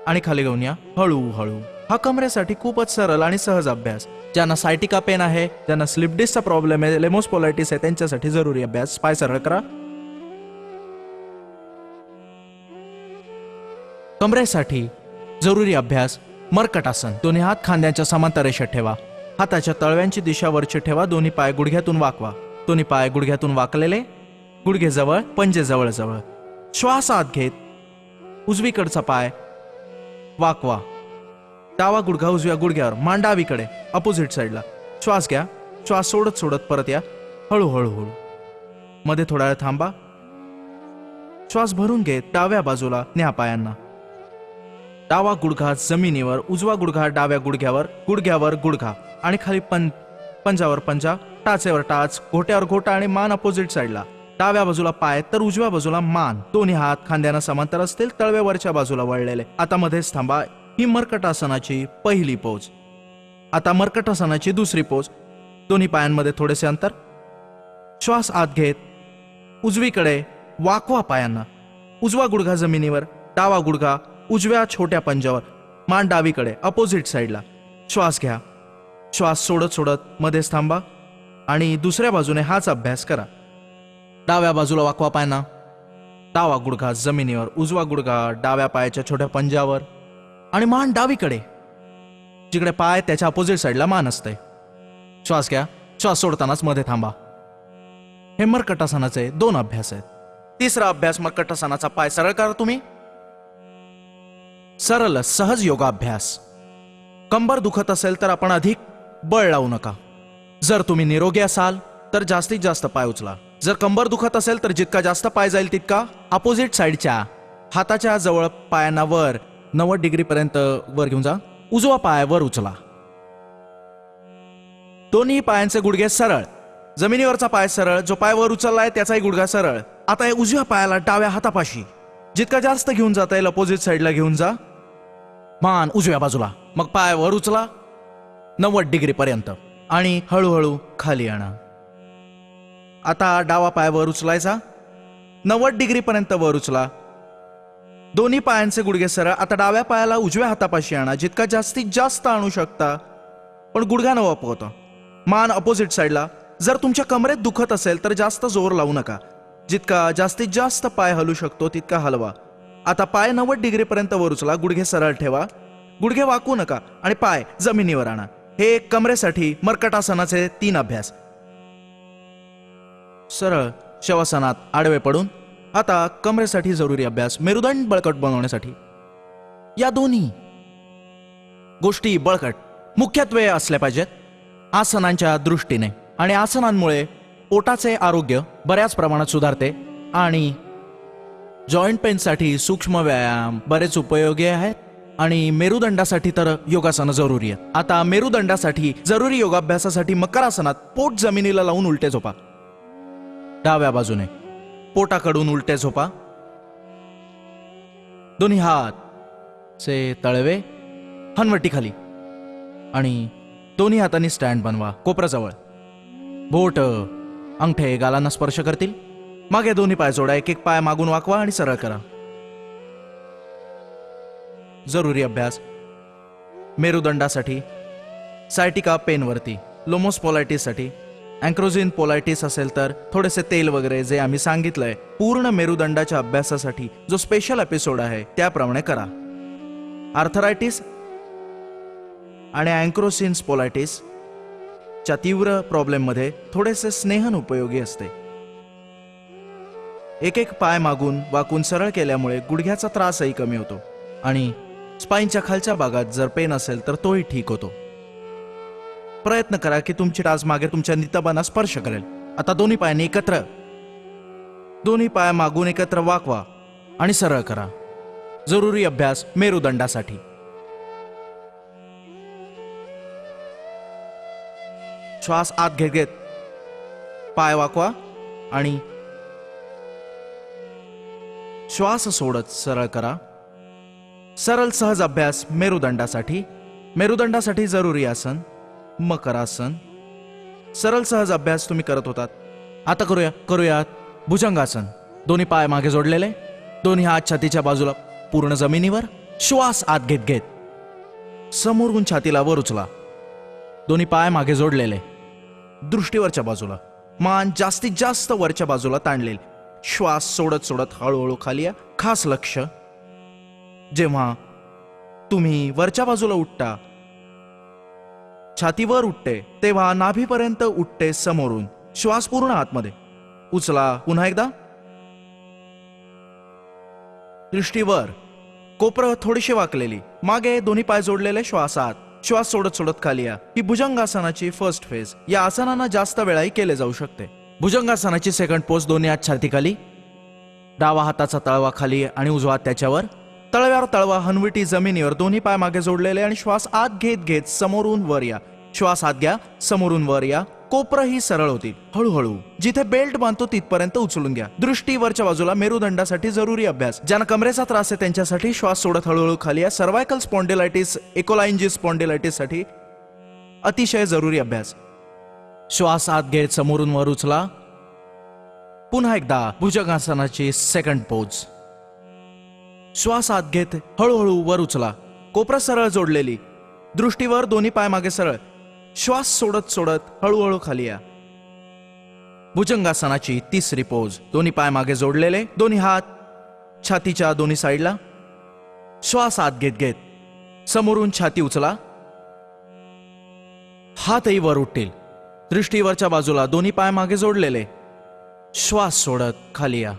आणि खाली घेऊन या. हळूहळू. हा कमरेसाठी खूपच सरळ आणि सहज अभ्यास. ज्यांना सायटिका पेन आहे, ज्यांना स्लिप डिस्कचा प्रॉब्लेम आहे, लेमोस्पोलायटिस आहे, त्यांच्यासाठी जरुरी अभ्यास. पाय सरळ करा. कमरेसाठी जरुरी अभ्यास. मर्कटासन. दोन्ही हात खांद्याच्या समांतर रेषेत ठेवा. हाताच्या तळव्यांची दिशा वरची ठेवा. दोन्ही पाय गुडघ्यातून वाकवा. दोन्ही पाय गुडघ्यातून वाकलेले. गुडघे जवळ, पंजे जवळ जवळ. श्वास आत घेत उजवीकडचा पाय वाकवा. डावा गुडघा उजव्या गुडघ्यावर. मान डावीकडे अपोजिट साईडला. श्वास घ्या. श्वास सोडत सोडत परत या. हळूहळू. मध्ये थोडा वेळ थांबा. श्वास भरून घेत डाव्या बाजूला न्या पायांना. डावा गुडघा जमिनीवर, उजवा गुडघा डाव्या गुडघ्यावर, गुडघ्यावर गुडघा आणि खाली पंजावर पंजा, टाचेवर टाच, घोट्यावर घोटा आणि मान अपोजिट साईडला. डाव्या बाजूला पाय तर उजव्या बाजूला मान. दोन्ही हात खांद्याना समांतर असतील, तळवे वरच्या बाजूला वळलेले. आता मध्येच थांबा. ही मर्कटासनाची पहिली पोज. आता मर्कटासनाची दुसरी पोज. दोन्ही पायांमध्ये थोडेसे अंतर. श्वास आत घेत उजवीकडे वाकवा पायांना. उजवा गुडघा जमिनीवर, डावा गुडघा उजव्या छोट्या पंजावर, मान डावीकडे अपोजिट साईडला. श्वास घ्या. श्वास सोडत सोडत मध्येच थांबा आणि दुसऱ्या बाजूने हाच अभ्यास करा. डाव्या बाजूला वाकवा पायांना. डावा गुडघा जमिनीवर, उजवा गुडघा डाव्या पायाच्या छोट्या पंजावर आणि मान डावीकडे. जिकडे पाय त्याच्या अपोजिट साईडला मान असते. श्वास घ्या. श्वास सोडतानाच मध्ये थांबा. हे मर्कटासनाचे 2 अभ्यास आहेत. तिसरा अभ्यास मर्कटासनाचा. पाय सरळ करा तुम्ही. सरळ सहज योगाभ्यास. कंबर दुखत असेल तर आपण अधिक बळ लावू नका. जर तुम्ही निरोगी असाल तर जास्तीत जास्त पाय उचला. जर कंबर दुखत असेल तर जितका जास्त पाय जाईल तितका अपोजिट साईडच्या हाताच्या जवळ पायांना वर 90 डिग्री पर्यंत वर घेऊन जा. उजवा पाय वर उचला. दोन्ही पायांचे गुडघे सरळ. जमिनीवरचा पाय सरळ. जो पाय वर उचललाय त्याचाही गुडघा सरळ. आता या उजव्या पायाला डाव्या हातापाशी जितका जास्त घेऊन जाता येईल अपोजिट साईडला घेऊन जा. मान उजव्या बाजूला. मग पाय वर उचला 90 डिग्री पर्यंत आणि हळूहळू खाली आणा. आता डावा पाय वर उचलायचा. 90 डिग्री पर्यंत वर उचला. दोन्ही पायांचे गुडघे सरळ. आता डाव्या पायाला उजव्या हातापाशी आणा. जितका जास्तीत जास्त आणू शकता, पण गुडघा न वापरता. मान अपोजिट साईडला. जर तुमच्या कमरेत दुखत असेल तर जास्त जोर लावू नका. जितका जास्तीत जास्त पाय हलू शकतो तितका हलवा. आता पाय 90 डिग्री पर्यंत वर उचला. गुडघे सरळ ठेवा. गुडघे वाकू नका आणि पाय जमिनीवर आणा. हे कमरेसाठी मर्कटासनाचे 3 अभ्यास. सरळ शवासनात आडवे पडून. आता कमरेसाठी जरुरी अभ्यास, मेरुदंड बळकट बनवण्यासाठी. या दोन्ही गोष्टी बळकट मुख्यत्वे असल्या पाहिजेत आसनांच्या दृष्टीने. आणि आसनांमुळे पोटाचे आरोग्य बऱ्याच प्रमाणात सुधारते आणि जॉईंट पेनसाठी सूक्ष्म व्यायाम बरेच उपयोगी आहेत. आणि मेरुदंडासाठी तर योगासनं जरुरी आहेत. आता मेरुदंडासाठी जरुरी योगाभ्यासासाठी मकरासनात पोट जमिनीला लावून उलटे झोपा. डाव्या बाजूने पोटाकडून उलटे झोपा. दोन्ही हात चे तळवे हनवटी खाली आणि दोन्ही हातांनी स्टँड बनवा. कोपराजवळ बोट अंगठे गालांना स्पर्श करतील. मागे दोन्ही पाय जोडा. एक एक पाय मागून वाकवा आणि सरळ करा. जरुरी अभ्यास मेरुदंडासाठी सायटिका पेनवरती, लोमोस पोलायटिससाठी, अँक्रोझिन पोलायटिस असेल तर थोडेसे तेल वगैरे जे आम्ही सांगितलंय पूर्ण मेरुदंडाच्या अभ्यासासाठी जो स्पेशल एपिसोड आहे त्याप्रमाणे करा. आर्थरायटिस आणि अँक्रोसिन पोलायटिस च्या तीव्र प्रॉब्लेममध्ये थोडेसे स्नेहन उपयोगी असते. एक एक पाय मागून वाकून सरळ केल्यामुळे गुडघ्याचा त्रासही कमी होतो आणि स्पाईनच्या खालच्या भागात जर पेन असेल तर तोही ठीक होतो. प्रयत्न करा की तुमची टाच मागे तुमच्या नितंबांना स्पर्श करेल. आता दोन्ही पायांनी एकत्र, दोन्ही पाय मागून एकत्र वाकवा आणि सरळ करा. जरुरी अभ्यास मेरुदंडासाठी. श्वास आत घेत घेत पाय वाकवा आणि श्वास सोडत सरळ करा. सरळ सहज अभ्यास मेरुदंडासाठी. मेरुदंडासाठी जरुरी आसन मकरासन. सरळ सहज अभ्यास तुम्ही करत होतात. आता करूयात भुजंगासन. दोन्ही पाय मागे जोडलेले, दोन्ही हात छातीच्या बाजूला पूर्ण जमिनीवर. श्वास आत घेत घेत समोरून छातीला वर उचला. दोन्ही पाय मागे जोडलेले, दृष्टीवरच्या बाजूला, मान जास्तीत जास्त वरच्या बाजूला ताणलेली. श्वास सोडत सोडत हळूहळू खाली या. खास लक्ष, जेव्हा तुम्ही वरच्या बाजूला उठता, छातीवर उठते तेव्हा नाभीपर्यंत उठते समोरून. श्वास पूर्ण आतमध्ये उचला. पुन्हा एकदा दृष्टीवर, कोपरं थोडीशी वाकलेली, मागे दोन्ही पाय जोडलेले. श्वास आत. श्वास सोडत सोडत खाली या. ही भुजंगासनाची फर्स्ट फेज. या आसनांना जास्त वेळाही केले जाऊ शकते. भुजंगासनाची सेकंड पोज. दोन्ही हात छाती खाली, डावा हाताचा तळवा खाली आणि उजवा हात त्याच्यावर. तळव्यावर तळवा, हनवटी जमिनीवर, दोन्ही पाय मागे जोडलेले आणि श्वास आत घेत घेत समोरून वर या. श्वास आत घ्या, समोरून वर या. कोपरही सरळ होतील. हळूहळू जिथे बेल्ट बांधतो तिथपर्यंत उचलून घ्या. दृष्टीवरच्या बाजूला मेरुदंडासाठी जरुरी अभ्यास. ज्यांना कमरेचा त्रास आहे त्यांच्यासाठी श्वास सोडत हळूहळू खाली या. सर्वायकल स्पॉन्डिलायटिस, एकोलाइंजिस स्पॉन्डिलायटिस साठी अतिशय जरुरी अभ्यास. श्वास आत घेत समोरून वर उचला. पुन्हा एकदा भुजंगासनाची सेकंड पोज. श्वास आत घेत हळूहळू वर उचला. कोपरा सरळ जोडलेली, दृष्टीवर, दोन्ही पाय मागे सरळ. श्वास सोडत सोडत हळूहळू खाली या. भुजंगासनाची तिसरी पोज. दोन्ही पाय मागे जोडलेले, दोन्ही हात छातीच्या दोन्ही साईडला. श्वास आत घेत घेत समोरून छाती उचला. हातही वर उठतील. दृष्टीवरच्या बाजूला, दोन्ही पाय मागे जोडलेले. श्वास सोडत खाली या.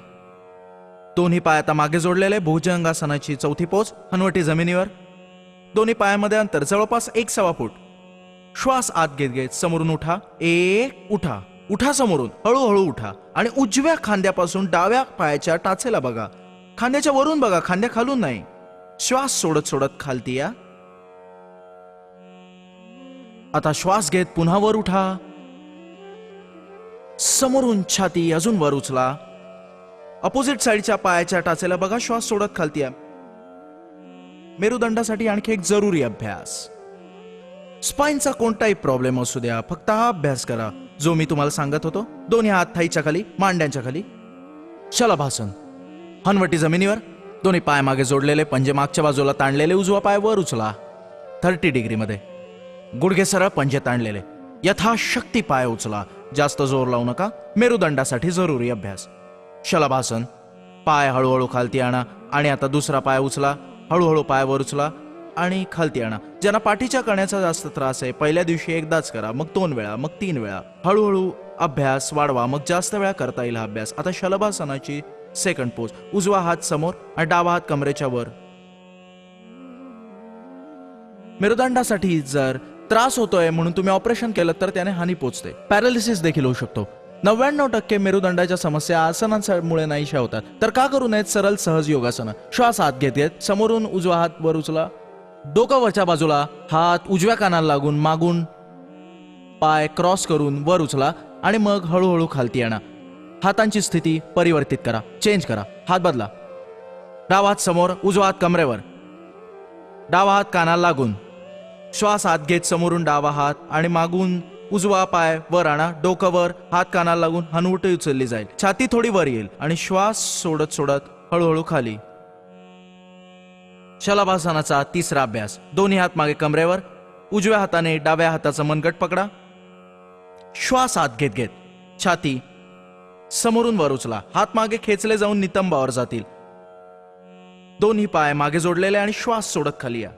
दोन्ही पाय आता मागे जोडलेले. भुजंगासनाची चौथी पोज. हनवटी जमिनीवर, दोन्ही पायामध्ये अंतर जवळपास 1.25 फूट. श्वास आत घेत घेत समोरून उठा. उठा उठा समोरून. हळूहळू उठा आणि उजव्या खांद्यापासून डाव्या पायाच्या टाचेला बघा. खांद्याच्या वरून बघा, खांद्या खालून नाही. श्वास सोडत सोडत खालती या. आता श्वास घेत पुन्हा वर उठा. समोरून छाती अजून वर उचला. अपोजिट साईडच्या पायाच्या टाचेला बघा. श्वास सोडत खालती या. मेरुदंडासाठी आणखी एक जरुरी अभ्यास. स्पाईनचा कोणताही प्रॉब्लेम असू द्या, फक्त हा अभ्यास करा जो मी तुम्हाला सांगत होतो. दोन्ही हात थाईच्या खाली, मांड्यांच्या खाली. शलभासन. हनवटी जमिनीवर, दोन्ही पाय मागे जोडलेले, पंजे मागच्या बाजूला ताणलेले. उजवा पाय वर उचला 30 डिग्री मध्ये. गुडघे सरळ, पंजे ताणलेले. यथाशक्ती पाय उचला. जास्त जोर लावू नका. मेरुदंडासाठी जरुरी अभ्यास. शलभासन. पाय हळूहळू खालती आणा आणि आता दुसरा पाय उचला. हळूहळू पाय वर उचला आणि खालती आणा. ज्यांना पाठीच्या कण्याचा जास्त त्रास आहे पहिल्या दिवशी एकदाच करा, मग 2 वेळा, मग 3 वेळा. हळूहळू अभ्यास वाढवा, मग जास्त वेळा करता येईल हा अभ्यास. आता शलभासनाची सेकंड पोज. उजवा हात समोर आणि डावा हात कमरेच्या वर. मेरुदंडासाठी जर त्रास होतोय म्हणून तुम्ही ऑपरेशन केलं तर त्याने हानी पोचते. पॅरालिसिस देखील होऊ शकतो. 99% मेरुदंडाच्या समस्या आसनांमुळे नाहीशा होतात. तर का करू नयेत सरळ सहज योगासनं. श्वास आत घेत घेत समोरून उजवा हात वर उचला. डोकं वरच्या बाजूला, हात उजव्या कानाला लागून मागून पाय क्रॉस करून वर उचला आणि मग हळूहळू खालती आणा. हातांची स्थिती परिवर्तित करा, चेंज करा. हात बदला. डावा हात समोर, उजवा हात कमरेवर, डावा हात कानाला लागून. श्वास आत घेत समोरून डावा हात आणि मागून उजवा पाय वर आणा. डोकं वर, हात कानाला लागून हनुवटी उचलली जाईल. छाती थोडी वर येईल आणि श्वास सोडत सोडत हळूहळू खाली. शलभासनाचा तिसरा अभ्यास. दोन्ही हात मागे कमरेवर. उजव्या हाताने डाव्या हाताचा मनगट पकडा. श्वास आत घेत घेत छाती समोरून वर उचला. हात मागे खेचले जाऊन नितंबावर जातील. दोन्ही पाय मागे जोडलेले आणि श्वास सोडत खाली या.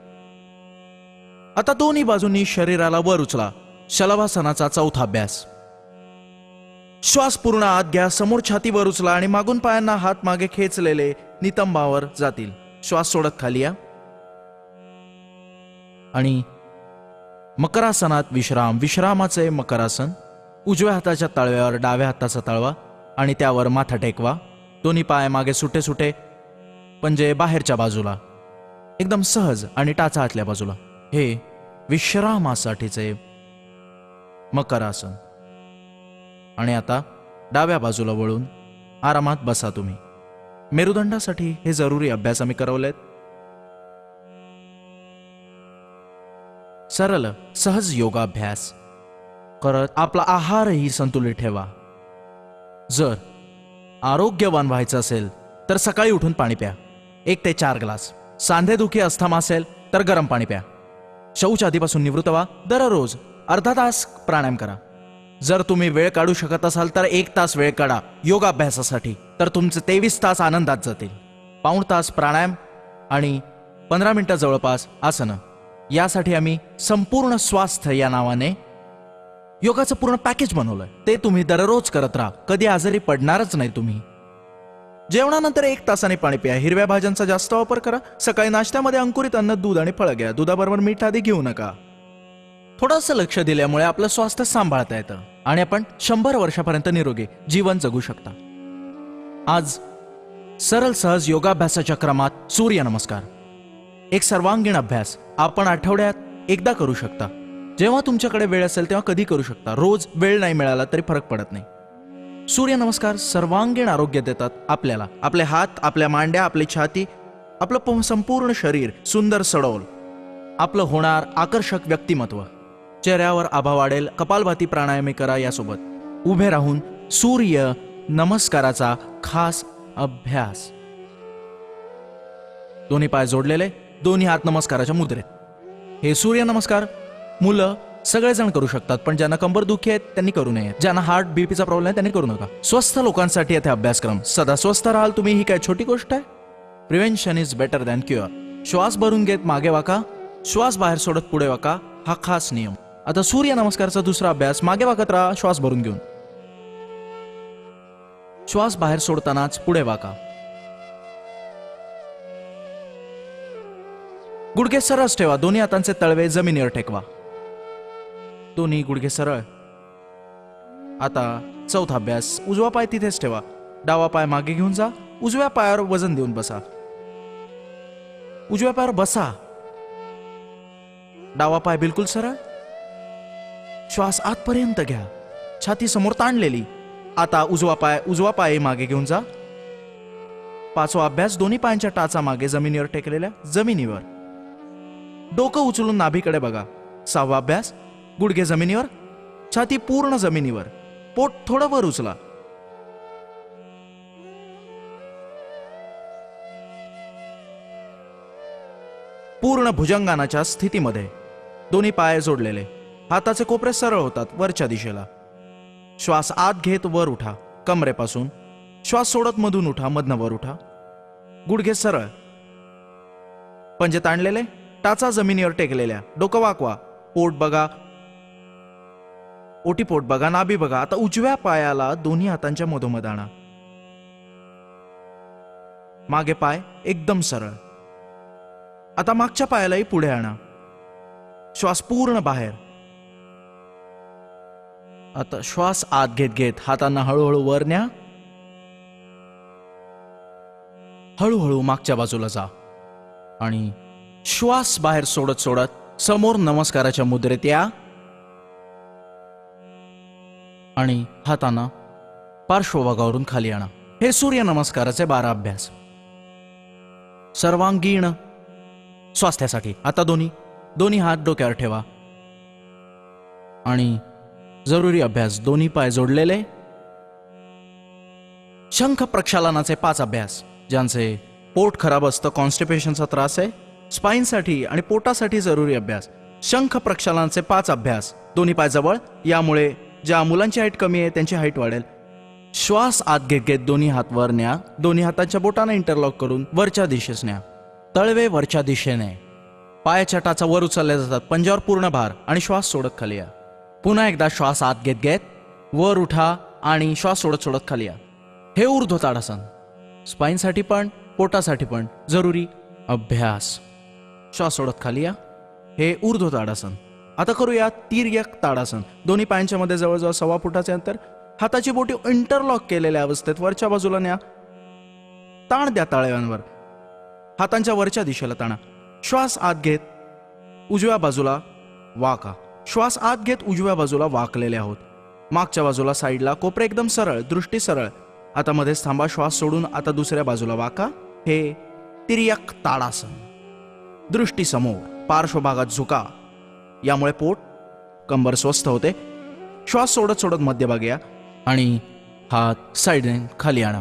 आता दोन्ही बाजूंनी शरीराला वर उचला. शलभासनाचा चौथा अभ्यास. श्वास पूर्ण आत घ्या. समोर छाती वर उचला आणि मागून पायांना हात मागे खेचलेले नितंबावर जातील. श्वास सोडत खाली या. आणि मकरासनात विश्राम. विश्रामाचे मकरासन. उजव्या हाताच्या तळव्यावर डाव्या हाताचा तळवा आणि त्यावर माथा टेकवा. दोन्ही पाय मागे सुटे सुटे, पंजे बाहेरच्या बाजूला, एकदम सहज आणि टाचा आतल्या बाजूला. हे विश्रामासाठीचे मकरासन. आणि आता डाव्या बाजूला वळून आरामात बसा तुम्ही. मेरुदंडासाठी हे जरुरी अभ्यास आम्ही करवलेत. सरळ सहज योगाभ्यास करत आपला आहारही संतुलित ठेवा. जर आरोग्यवान व्हायचं असेल तर सकाळी उठून पाणी प्या, 1 ते 4 ग्लास. सांधेदुखी अस्थमा असेल तर गरम पाणी प्या. शौच आधीपासून निवृत्त व्हा. दररोज अर्धा तास प्राणायाम करा. जर तुम्ही वेळ काढू शकत असाल तर 1 तास वेळ काढा योगाभ्यासासाठी. तर तुमचे 23 तास आनंदात जातील. पाऊण तास प्राणायाम आणि 15 मिनिटं जवळपास आसनं. यासाठी आम्ही संपूर्ण स्वास्थ्य या नावाने योगाचं पूर्ण पॅकेज बनवलंय. ते तुम्ही दररोज करत राहा. कधी आजारी पडणारच नाही तुम्ही. जेवणानंतर 1 तासाने पाणी प्या. हिरव्या भाज्यांचा जास्त वापर करा. सकाळी नाश्त्यामध्ये अंकुरित अन्न, दूध आणि फळं घ्या. दुधाबरोबर मीठ आधी घेऊ नका. थोडंसं लक्ष दिल्यामुळे आपलं स्वास्थ्य सांभाळता येतं आणि आपण 100 वर्षापर्यंत निरोगी जीवन जगू शकता. आज सरळ सहज योगाभ्यासाच्या क्रमात सूर्यनमस्कार. एक सर्वांगीण अभ्यास आपण आठवड्यात एकदा करू शकता. जेव्हा तुमच्याकडे वेळ असेल तेव्हा कधी करू शकता. रोज वेळ नाही मिळाला तरी फरक पडत नाही. सूर्यनमस्कार सर्वांगीण आरोग्य देतात आपल्याला. आपले हात, आपल्या मांड्या, आपली छाती, आपलं संपूर्ण शरीर सुंदर सडोल. आपलं होणार आकर्षक व्यक्तिमत्व. चेहऱ्यावर आभा वाढेल. कपालभाती प्राणायाम करा. यासोबत उभे राहून सूर्य नमस्काराचा खास अभ्यास. दोन्ही पाय जोडलेले, दोन्ही हात नमस्काराच्या मुद्रेत. हे सूर्य नमस्कार मुलं सगळेजण करू शकतात, पण ज्यांना कंबरदुखी आहेत त्यांनी करू नये. ज्यांना हार्ट बीपीचा प्रॉब्लेम आहे त्यांनी करू नका. स्वस्थ लोकांसाठी येथे अभ्यासक्रम. सदा स्वस्थ राहाल तुम्ही, ही काय छोटी गोष्ट आहे. Prevention is better than cure. श्वास भरून घेत मागे वाका. श्वास बाहेर सोडत पुढे वाका. हा खास नियम. आता सूर्य नमस्कारचा दुसरा अभ्यास. मागे वाकत राहा श्वास भरून घेऊन. श्वास बाहेर सोडतानाच पुढे वाका. गुडघे सरळ ठेवा. दोन्ही हातांचे तळवे जमिनीवर टेकवा. दोन्ही गुडघे सरळ. आता चौथा अभ्यास. उजवा पाय तिथेच ठेवा. डावा पाय मागे घेऊन जा. उजव्या पायावर वजन देऊन बसा. उजव्या पायावर बसा. डावा पाय बिलकुल सरळ. श्वास आतपर्यंत घ्या. छाती समोर ताणलेली. आता उजवा पाय मागे घेऊन जा. पाचवा अभ्यास. दोन्ही पायांच्या टाचा मागे जमिनीवर टेकलेल्या. जमिनीवर डोकं उचलून नाभीकडे बघा. सहावा अभ्यास. गुडघे जमिनीवर, छाती पूर्ण जमिनीवर. पोट थोडं वर उचला. पूर्ण भुजंगानाच्या स्थितीमध्ये. दोन्ही पाय जोडलेले. हाताचे कोपरे सरळ होतात वरच्या दिशेला. श्वास आत घेत वर उठा कमरेपासून. श्वास सोडत मधून उठा, मधनं वर उठा. गुडघे सरळ, पंजे ताणलेले, टाचा जमिनीवर टेकलेल्या, डोकं वाकवा. पोट बघा, ओटी पोट बघा, नाभी बघा. आता उजव्या पायाला दोन्ही हातांच्या मधोमध आणा. मागे पाय एकदम सरळ. आता मागच्या पायालाही पुढे आणा. श्वास पूर्ण बाहेर. आता श्वास आत घेत घेत हातांना हळूहळू वर न्या. हळूहळू मागच्या बाजूला जा आणि श्वास बाहेर सोडत सोडत समोर नमस्काराच्या मुद्रेत या आणि हातांना पार्श्वभागावरून खाली आणा. हे सूर्य नमस्काराचे 12 अभ्यास सर्वांगीण स्वास्थ्यासाठी. आता दोन्ही हात डोक्यावर ठेवा आणि जरुरी अभ्यास. दोन्ही पाय जोडलेले. शंख प्रक्षालनाचे 5 अभ्यास. ज्यांचे पोट खराब असतं, कॉन्स्टिपेशनचा त्रास आहे, स्पाईनसाठी आणि पोटासाठी जरुरी अभ्यास. शंख प्रक्षालनाचे 5 अभ्यास. दोन्ही पाय जवळ. यामुळे ज्या मुलांची हाईट कमी आहे त्यांची हाईट वाढेल. श्वास आत घेत घेत दोन्ही हात वर न्या. दोन्ही हातांच्या बोटांना इंटरलॉक करून वरच्या दिशेस न्या. तळवे वरच्या दिशेने. पायाच्या टाचा वर उचलल्या जातात. पंजावर पूर्ण भार आणि श्वास सोडत खाली या. पुन्हा एकदा श्वास आत घेत घेत वर उठा आणि श्वास सोडत सोडत खाली या. हे ऊर्ध्व ताडासन. स्पाईनसाठी पण पोटासाठी पण जरुरी अभ्यास. श्वास सोडत खाली या. हे ऊर्ध्व ताडासन. आता करूया तिर्यक ताडासन. दोन्ही पायांच्या मध्ये जवळजवळ 1.25 फुटाचे अंतर. हाताची बोटे इंटरलॉक केलेल्या अवस्थेत वरच्या बाजूला न्या. ताण द्या तळव्यांवर. हातांच्या वरच्या दिशेला ताणा. श्वास आत घेत उजव्या बाजूला वाका. श्वास आत घेत उजव्या बाजूला वाकलेले आहोत. मागच्या बाजूला साईडला. कोपरे एकदम सरळ, दृष्टी सरळ. आता मध्येच थांबा. श्वास सोडून आता दुसऱ्या बाजूला वाका. हे तिर्यक ताडासन. दृष्टी समोर, पार्श्वभागात झुका. यामुळे पोट कंबर स्वस्थ होते. श्वास सोडत सोडत मध्यभागी या आणि हात साईडने खाली आणा.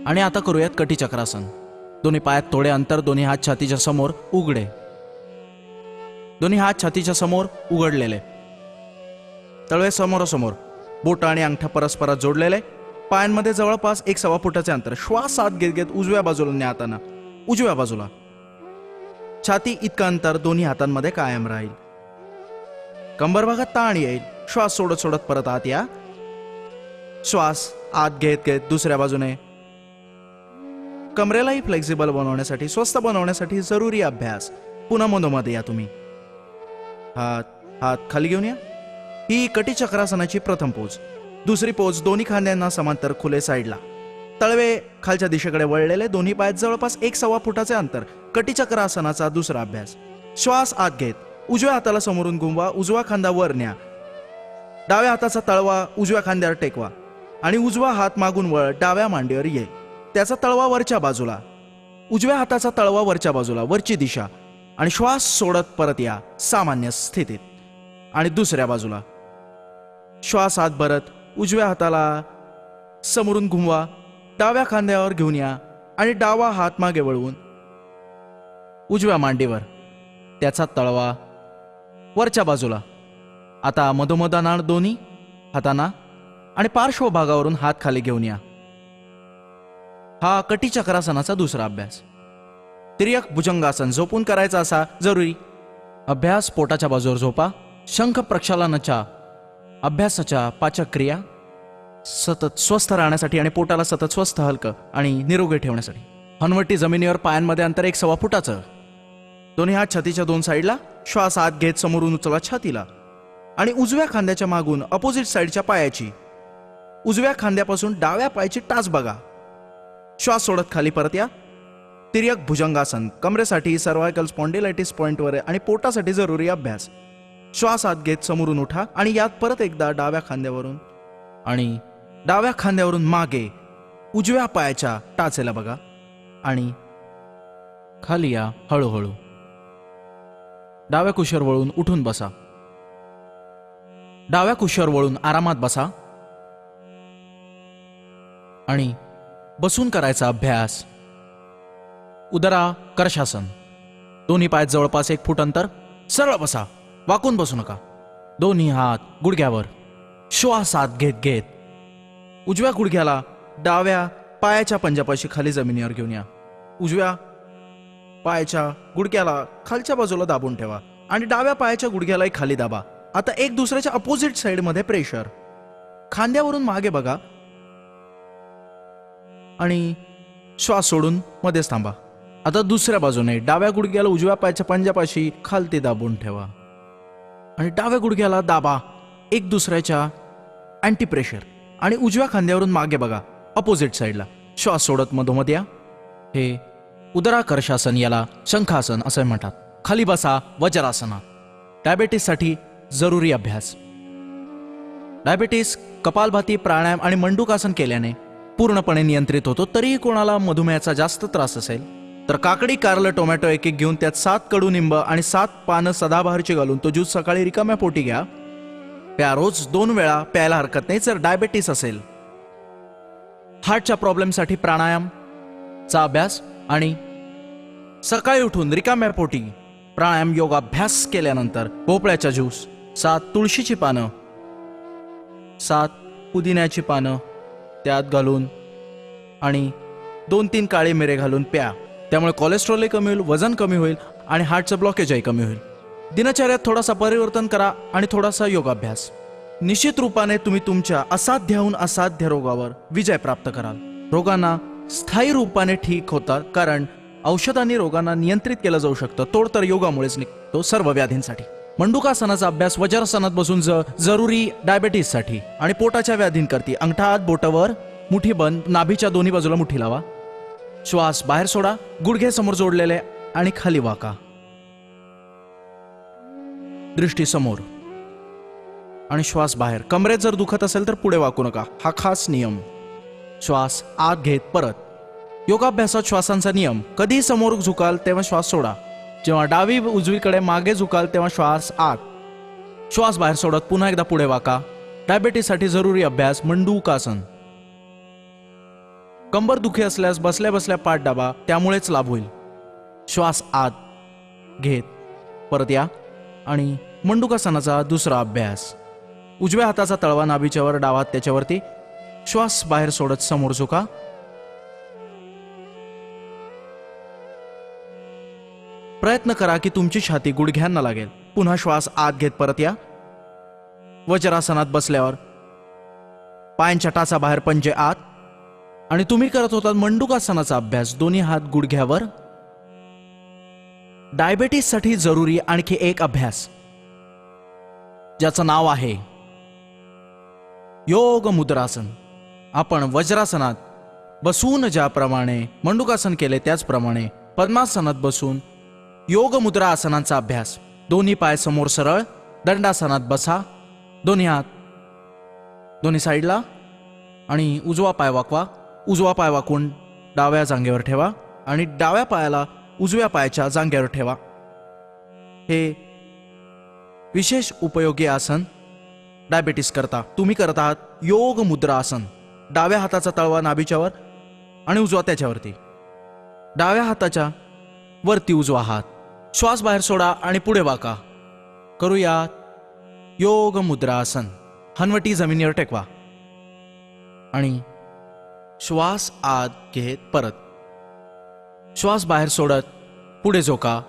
आणि आता करूयात कटी चक्रासन. दोन्ही पायात थोडे अंतर. दोन्ही हात छातीच्या समोर उघडे. दोन्ही हात छातीच्या समोर उघडलेले. तळवे समोरासमोर. बोट आणि अंगठा परस्परात जोडलेले. पायांमध्ये जवळपास 1.25 फुटाचे अंतर. श्वास आत घेत घेत उजव्या बाजूला न्या. हातांना उजव्या बाजूला. छाती इतकं अंतर दोन्ही हातांमध्ये कायम राहील. कंबर भागात ताण येईल. श्वास सोडत सोडत परत आत या. श्वास आत घेत घेत दुसऱ्या बाजूने. कमरेलाही फ्लेक्झिबल बनवण्यासाठी, स्वस्थ बनवण्यासाठी जरुरी अभ्यास. पुन्हा मधोमध या तुम्ही. हात खाली घेऊन या. ही कटी चक्रासनाची प्रथम पोज. दुसरी पोज. दोन्ही खांद्यांना समांतर खुले साईडला. तळवे खालच्या दिशेकडे वळलेले. दोन्ही पायात जवळपास 1.25 फुटाचे अंतर. कटीचक्र आसनाचा दुसरा अभ्यास. श्वास आत घेत उजव्या हाताला समोरून घुमवा. उजवा खांदा वर न्या. डाव्या हाताचा तळवा उजव्या खांद्यावर टेकवा आणि उजवा हात मागून वळ डाव्या मांडीवर येईल. त्याचा तळवा वरच्या बाजूला. उजव्या हाताचा तळवा वरच्या बाजूला, वरची दिशा. आणि श्वास सोडत परत या सामान्य स्थितीत. आणि दुसऱ्या बाजूला. श्वास आत भरत उजव्या हाताला समोरून घुमवा. डाव्या खांद्यावर घेऊन या आणि डावा हात मागे वळवून उजव्या मांडीवर. त्याचा तळवा वरच्या बाजूला. आता मधोमध आणा दोन्ही हातांना आणि पार्श्वभागावरून हात खाली घेऊन या. हा कटी चक्रासनाचा दुसरा अभ्यास. तिर्यक भुजंगासन झोपून करायचा असा जरुरी अभ्यास. पोटाच्या बाजूवर झोपा. शंख प्रक्षालनाच्या अभ्यासाच्या पाचक क्रिया सतत स्वस्थ राहण्यासाठी आणि पोटाला सतत स्वस्थ, हलकं आणि निरोगी ठेवण्यासाठी. हनवटी जमिनीवर पायांमध्ये अंतर 1.25 फुटाचं. दोन्ही हात छातीच्या 2 साईडला. श्वास आत घेत समोरून उचला छातीला आणि उजव्या खांद्याच्या मागून अपोजिट साईडच्या पायाची उजव्या खांद्यापासून डाव्या पायाची टाच बघा. श्वास सोडत खाली परत या. तिर्यक भुजंगासन कमरेसाठी, सर्वायकल स्पॉन्डिलायटिस पॉइंटवर आणि पोटासाठी जरुरी अभ्यास. श्वास आत घेत समोरून उठा आणि यात परत एकदा डाव्या खांद्यावरून आणि डाव्या खांद्यावरून मागे उजव्या पायाच्या टाचेला बघा आणि खाली या हळूहळू. डाव्या कुशीवर वळून उठून बसा. डाव्या कुशीवर वळून आरामात बसा आणि बसून करायचा अभ्यास. उदरा कर्षासन. दोन्ही पाय जवळपास 1 फूट अंतर. सरळ बसा, वाकून बसू नका. दोन्ही हात गुडघ्यावर. श्वास आत घेत घेत उजव्या गुडघ्याला डाव्या पायाच्या पंजापाशी खाली जमिनीवर घेऊन या. उजव्या पायाच्या गुडघ्याला खालच्या बाजूला दाबून ठेवा आणि डाव्या पायाच्या गुडघ्यालाही खाली दाबा. आता एक दुसऱ्याच्या अपोजिट साइड मध्ये प्रेशर. खांद्यावरून मागे बघा आणि श्वास सोडून मध्येच थांबा. आता दुसऱ्या बाजूने डाव्या गुडघ्याला उजव्या पायाच्या पंजापाशी खालती दाबून ठेवा आणि डाव्या गुडघ्याला दाबा एक दुसऱ्याच्या अँटी प्रेशर आणि उजव्या खांद्यावरून मागे बघा अपोजिट साइडला. श्वास सोडत मधोमध या. हे उदराकर्षासन, याला शंखासन असे म्हणतात. खाली बसा वज्रासनात. डायबेटीससाठी जरुरी अभ्यास. डायबेटीस कपालभाती, प्राणायाम आणि मंडूकासन केल्याने पूर्णपणे नियंत्रित होतो. तरीही कोणाला मधुमेहाचा जास्त त्रास असेल तर काकडी, कारलं, टोमॅटो एक एक घेऊन त्यात 7 कडुनिंब आणि 7 पानं सदाबहारची घालून तो ज्यूस सकाळी रिकाम्या पोटी घ्या. प्या. रोज 2 वेळा प्यायला हरकत नाही जर डायबेटीस असेल. हार्टच्या प्रॉब्लेमसाठी प्राणायामचा अभ्यास आणि सकाळी उठून रिकाम्या पोटी प्राणायाम योगाभ्यास केल्यानंतर भोपळ्याचा ज्यूस, 7 तुळशीची पानं, 7 पुदिन्याची पानं त्यात घालून आणि 2-3 काळे मिरे घालून प्या. त्यामुळे कोलेस्ट्रॉलही कमी होईल, वजन कमी होईल आणि हार्टचं ब्लॉकेजही कमी होईल. दिनचर्यात थोडासा परिवर्तन करा आणि थोडासा योगाभ्यास. निश्चित रूपाने तुम्ही तुमच्या असाध्याहून असाध्य रोगावर विजय प्राप्त कराल. रोगांना स्थायी रूपाने ठीक होतात कारण औषधांनी रोगांना नियंत्रित केलं जाऊ शकतं. तोड तर योगामुळेच निघतो सर्व व्याधींसाठी. मंडूकासनाचा अभ्यास वज्रासनात बसून जरुरी डायबेटीससाठी आणि पोटाच्या व्याधींकरती. अंगठा हात बोटावर, मुठी बंद, नाभीच्या दोन्ही बाजूला मुठी लावा. श्वास बाहेर सोडा. गुडघे समोर जोडलेले आणि खाली वाका. दृष्टी समोर आणि श्वास बाहेर. कमरेत जर दुखत असेल तर पुढे वाकू नका. हा खास नियम. श्वास आत घेत परत. योगाभ्यासात श्वासांचा नियम. कधी समोर झुकाल तेव्हा श्वास सोडा. जेव्हा डावी उजवीकडे मागे झुकाल तेव्हा श्वास आत. श्वास बाहेर सोडत पुन्हा एकदा पुढे वाका. डायबेटीससाठी जरुरी अभ्यास मंडूकासन. कंबर दुखी असल्यास बसल्या बसल्या पाठ दाबा, त्यामुळेच लाभ होईल. श्वास आत घेत परत या आणि मंडूकासनाचा दुसरा अभ्यास. उजव्या हाताचा तळवा नाभीच्यावर, डावा हात त्याच्यावरती. श्वास बाहेर सोडत समोर झुका. प्रयत्न करा की तुमची छाती गुडघ्यांना लागेल. पुन्हा श्वास आत घेत परत या. वज्रासनात बसल्यावर पायांच्या टाचा बाहेर, पंजे आत. आणि तुम्ही करत होता मंडूकासनाचा अभ्यास. दोन्ही हात गुडघ्यावर. डायबेटीससाठी जरुरी आणखी एक अभ्यास ज्याचं नाव आहे योग मुद्रासन. आपण वज्रासनात बसून ज्याप्रमाणे मंडूकासन केले त्याचप्रमाणे पद्मासनात बसून योग मुद्रा आसनांचा अभ्यास. दोन्ही पाय समोर सरळ. दंडासनात बसा. दोन्ही हात दोन्ही साईडला आणि उजवा पाय वाकवा. उजवा पाय वाकून डाव्या जांघेवर ठेवा आणि डाव्या पायाला उजव्या पायाच्या जांघेवर ठेवा. हे विशेष उपयोगी आसन डायबेटीस करता. तुम्ही करत आहात योग मुद्रा आसन. डाव्या हाताचा तळवा नाभीच्यावर आणि उजवा त्याच्यावरती. डाव्या हाताच्या वरती उजवा हात. श्वास बाहेर सोडा आणि पुढे वाका. करूया योग मुद्रा आसन. हनवटी जमिनीवर टेकवा आणि श्वास आत घेत परत. श्वास बाहेर सोडत पुढे झोका.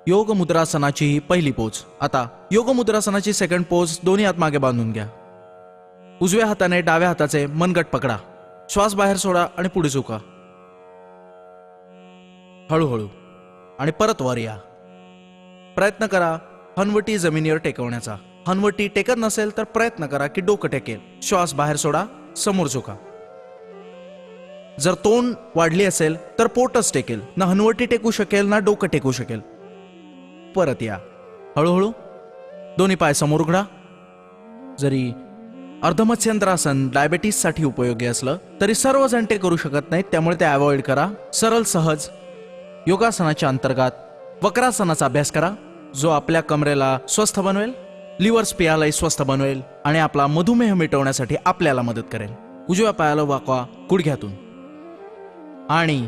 योग मुद्रासनाची ही पहिली पोज. आता योग मुद्रासनाची सेकंड पोज. दोन्ही हात मागे बांधून घ्या. उजव्या हाताने डाव्या हाताचे मनगट पकडा. श्वास बाहेर सोडा आणि पुढे झोका. हळूहळू आणि परत वर या. प्रयत्न करा हनवटी जमिनीवर टेकवण्याचा. हनवटी टेकत नसेल तर प्रयत्न करा की डोकं टेकेल. श्वास बाहेर सोडा. समोर झोका. जर तोंड वाढली असेल तर पोटच टेकेल. ना हनवटी टेकू शकेल ना डोकं टेकू शकेल. परत या. हळूहळू दोन्ही पाय समोर उघडा. जरी अर्धमत्स्यंत्रासन डायबेटीससाठी उपयोगी असलं तरी सर्वजण ते करू शकत नाहीत, त्यामुळे ते अवॉइड करा. सरळ सहज योगासनाच्या अंतर्गत वक्रासनाचा अभ्यास करा, जो आपल्या कमरेला स्वस्थ बनवेल, लिव्हर स्पेयालाही स्वस्थ बनवेल आणि आपला मधुमेह मिटवण्यासाठी आपल्याला मदत करेल. उजव्या पायाला वाकवा गुडघ्यातून आणि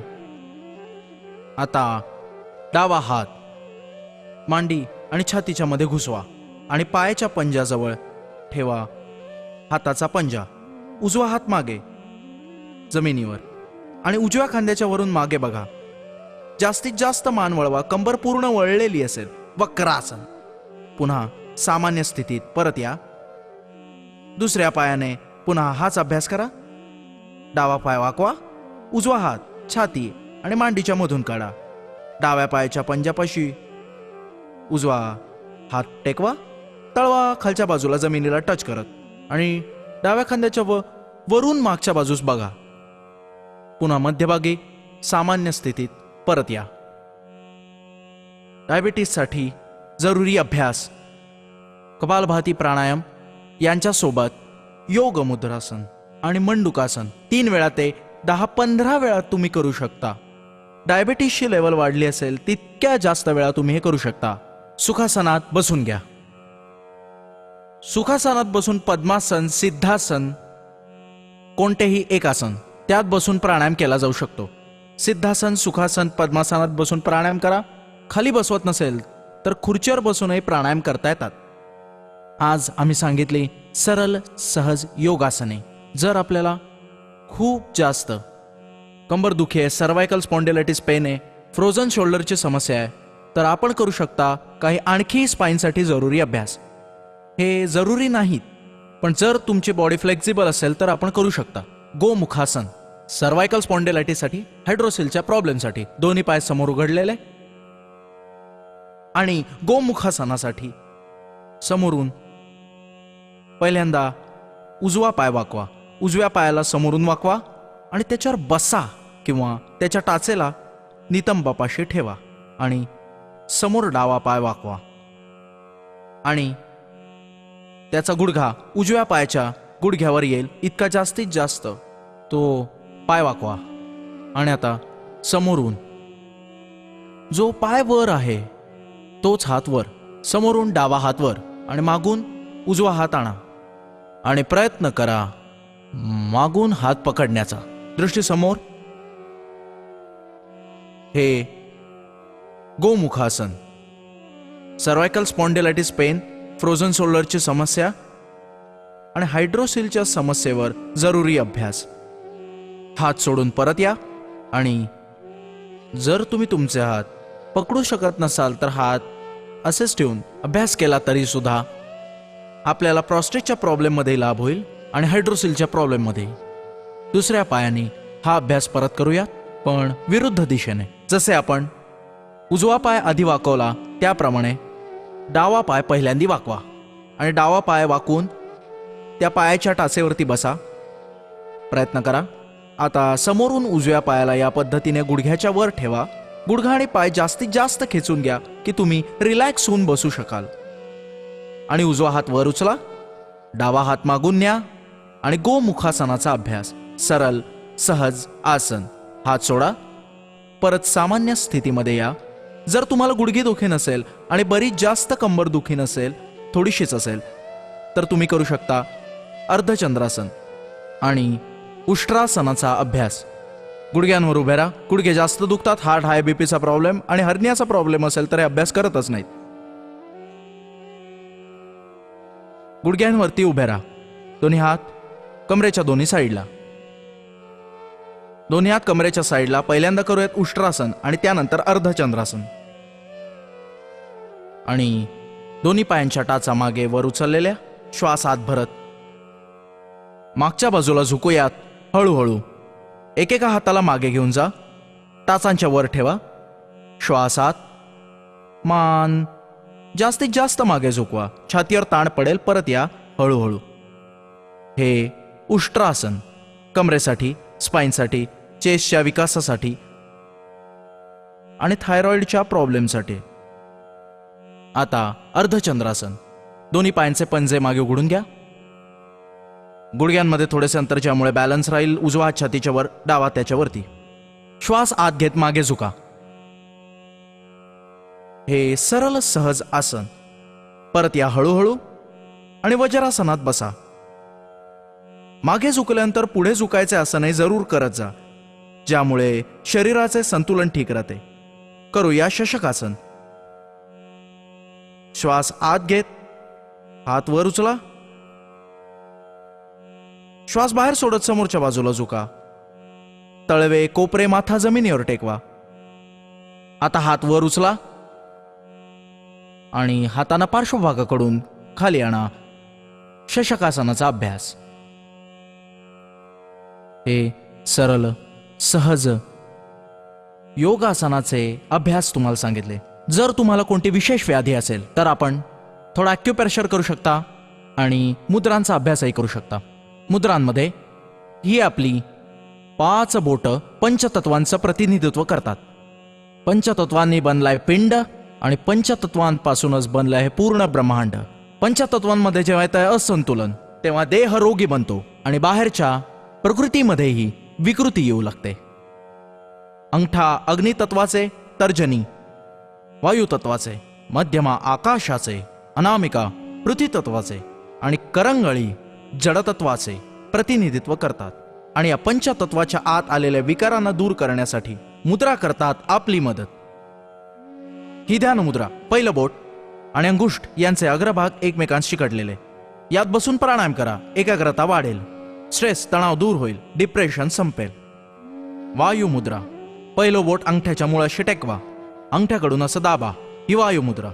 आता डावा हात मांडी आणि छातीच्या मध्ये घुसवा. आणि पायाच्या पंजाजवळ ठेवा हाताचा पंजा. उजवा हात मागे जमिनीवर आणि उजव्या खांद्याच्या वरून मागे बघा. जास्तीत जास्त मान वळवा. कंबर पूर्ण वळलेली असेल. वक्रासन. पुन्हा सामान्य स्थितीत परत या. दुसऱ्या पायाने पुन्हा हाच अभ्यास करा. डावा पाय वाकवा. उजवा हात छाती आणि मांडीच्या मधून काढा. डाव्या पायाच्या पंजापाशी उजवा हात टेकवा. तळवा खालच्या बाजूला जमिनीला टच करत आणि डाव्या खांद्याच्या वरून मागच्या बाजूस बघा. पुन्हा मध्यभागी सामान्य स्थितीत परत या. डायबिटीससाठी जरुरी अभ्यास कपालभाती प्राणायाम यांच्यासोबत योग मुद्रासन आणि मंडुकासन 3 वेळा ते 10-15 वेळा तुम्ही करू शकता. डायबिटीसची लेवल वाढली असेल तितक्या जास्त वेळा तुम्ही हे करू शकता. सुखासनात बसून घ्या. सुखासनात बसून पद्मासन, सिद्धासन, कोणतेही एक आसन त्यात बसून प्राणायाम केला जाऊ शकतो. सिद्धासन, सुखासन, पद्मासनात बसून प्राणायाम करा. खाली बसवत नसेल तर खुर्चीवर बसूनही प्राणायाम करता येतात. आज आम्ही सांगितली सरळ सहज योगासने. जर आपल्याला खूप जास्त कंबरदुखी आहे, सर्वायकल स्पॉन्डिलायटिस पेन आहे, फ्रोझन शोल्डरची समस्या आहे, तर आपण करू शकता काही आणखी स्पाईनसाठी जरुरी अभ्यास. हे जरुरी नाहीत, पण जर तुमची बॉडी फ्लेक्झिबल असेल तर आपण करू शकता. गोमुखासन सर्वायकल स्पॉन्डिलायटिससाठी, हायड्रोसिलच्या प्रॉब्लेमसाठी दोन्ही पाय समोर उघडलेले आणि गोमुखासनासाठी समोरून पहिल्यांदा उजवा पाय वाकवा. उजव्या पायाला समोरून वाकवा आणि त्याच्यावर बसा किंवा त्याच्या टाचेला नितंबापाशी ठेवा आणि समोर डावा पाय वाकवा आणि त्याचा गुडघा उजव्या पायाच्या गुडघ्यावर येईल इतका जास्तीत जास्त तो पाय वाकवा. आणि आता समोरून जो पाय वर आहे तोच हात वर. समोरून डावा हात वर आणि मागून उजवा हात आणा आणि प्रयत्न करा मागून हात पकडण्याचा. दृष्टी समोर. हे गोमुखासन. सर्वायकल स्पॉन्डिलायटिस पेन, फ्रोझन शोल्डरची समस्या आणि हायड्रोसिलच्या समस्येवर जरुरी अभ्यास. हात सोडून परत या आणि जर तुम्ही तुमचे हात पकडू शकत नसाल तर हात असेच ठेवून अभ्यास केला तरी सुद्धा आपल्याला प्रॉस्टेटच्या प्रॉब्लेममध्ये लाभ होईल आणि हायड्रोसिलच्या प्रॉब्लेममध्ये. दुसऱ्या पायाने हा अभ्यास परत करूया, पण विरुद्ध दिशेने. जसे आपण उजवा पाय आधी वाकवला त्याप्रमाणे डावा पाय पहिल्यांदा वाकवा आणि डावा पाय वाकून त्या पायाच्या टाचेवरती बसा. प्रयत्न करा. आता समोरून उजव्या पायाला या पद्धतीने गुडघ्याच्या वर ठेवा. गुडघा आणि पाय जास्तीत जास्त खेचून घ्या की तुम्ही रिलॅक्स होऊन बसू शकाल. आणि उजवा हात वर उचला, डावा हात मागून न्या आणि गोमुखासनाचा अभ्यास. सरळ सहज आसन. हात सोडा. परत सामान्य स्थितीमध्ये या. जर तुम्हाला गुडघेदुखी नसेल आणि बरीच जास्त कंबर दुखी नसेल, थोडीशीच असेल, तर तुम्ही करू शकता अर्धचंद्रासन आणि उष्ट्रासनाचा अभ्यास. गुडघ्यांवर उभे राहा. गुडघे जास्त दुखतात, हार्ट, हाय बीपीचा प्रॉब्लेम आणि हर्नियाचा प्रॉब्लेम असेल तर हे अभ्यास करतच नाहीत. गुडघ्यांवरती उभे राहा. दोन्ही हात कमरेच्या दोन्ही साईडला. दोन्ही हात कमरेच्या साईडला. पहिल्यांदा करूयात उष्ट्रासन आणि त्यानंतर अर्धचंद्रासन. आणि दोन्ही पायांच्या टाचा मागे वर उचललेल्या. श्वास आत भरत मागच्या बाजूला झुकूयात. हळूहळू एकेका हाताला मागे घेऊन जा. टाचांच्या वर ठेवा. श्वास आत. मान जास्तीत जास्त मागे झुकवा. छातीवर ताण पडेल. परत या हळूहळू. हे उष्ट्रासन कमरेसाठी, स्पाईनसाठी, चेस्टच्या विकासासाठी आणि थायरॉइडच्या प्रॉब्लेमसाठी. आता अर्धचंद्रासन. दोन्ही पायांचे पंजे मागे उघडून घ्या. गुडघ्यांमध्ये थोडेसे अंतर ज्यामुळे बॅलन्स राहील. उजवा हात छातीच्या वर, डावा त्याच्यावरती. श्वास आत घेत मागे झुका. हे सरळ सहज आसन. परत या हळूहळू आणि वज्रासनात बसा. मागे झुकल्यानंतर पुढे झुकायचे आसनही जरूर करत जा, ज्यामुळे शरीराचे संतुलन ठीक राहते. करूया शशकासन. श्वास आत घेत हात वर उचला. श्वास बाहेर सोडत समोरच्या बाजूला झुका. तळवे, कोपरे, माथा जमिनीवर टेकवा. आता हात वर उचला आणि हातांना पार्श्वभागाकडून खाली आणा. शशकासनाचा अभ्यास. हे सरळ सहज योगासनाचे अभ्यास तुम्हाला सांगितले. जर तुम्हाला कोणती विशेष व्याधी असेल तर आपण थोडा ॲक्युप्रेशर करू शकता आणि मुद्रांचा अभ्यासही करू शकता. मुद्रांमध्ये ही आपली 5 बोटं पंचतत्वांचं प्रतिनिधित्व करतात. पंचतत्वांनी बनलाय पिंड आणि पंचतत्वांपासूनच बनलंय हे पूर्ण ब्रह्मांड. पंचतत्वांमध्ये जेव्हा येतं असंतुलन तेव्हा देह रोगी बनतो आणि बाहेरच्या प्रकृतीमध्येही विकृती येऊ लागते. अंगठा अग्नितत्वाचे, तर्जनी वायुतत्वाचे, मध्यमा आकाशाचे, अनामिका पृथ्वीतत्वाचे आणि करंगळी जडतत्वाचे प्रतिनिधित्व करतात. आणि या पंचतत्वाच्या आत आलेल्या विकारांना दूर करण्यासाठी मुद्रा करतात आपली मदत. ही ध्यान मुद्रा. पहिलं बोट आणि अंगुष्ठ यांचे अग्रभाग एकमेकांशी चिकटलेले. यात बसून प्राणायाम करा. एकाग्रता वाढेल, स्ट्रेस तणाव दूर होईल, डिप्रेशन संपेल. वायू मुद्रा. पहिलं बोट अंगठ्याच्या मुळाशी टेकवा. अंगठ्याकडून असं दाबा. ही वायुमुद्रा.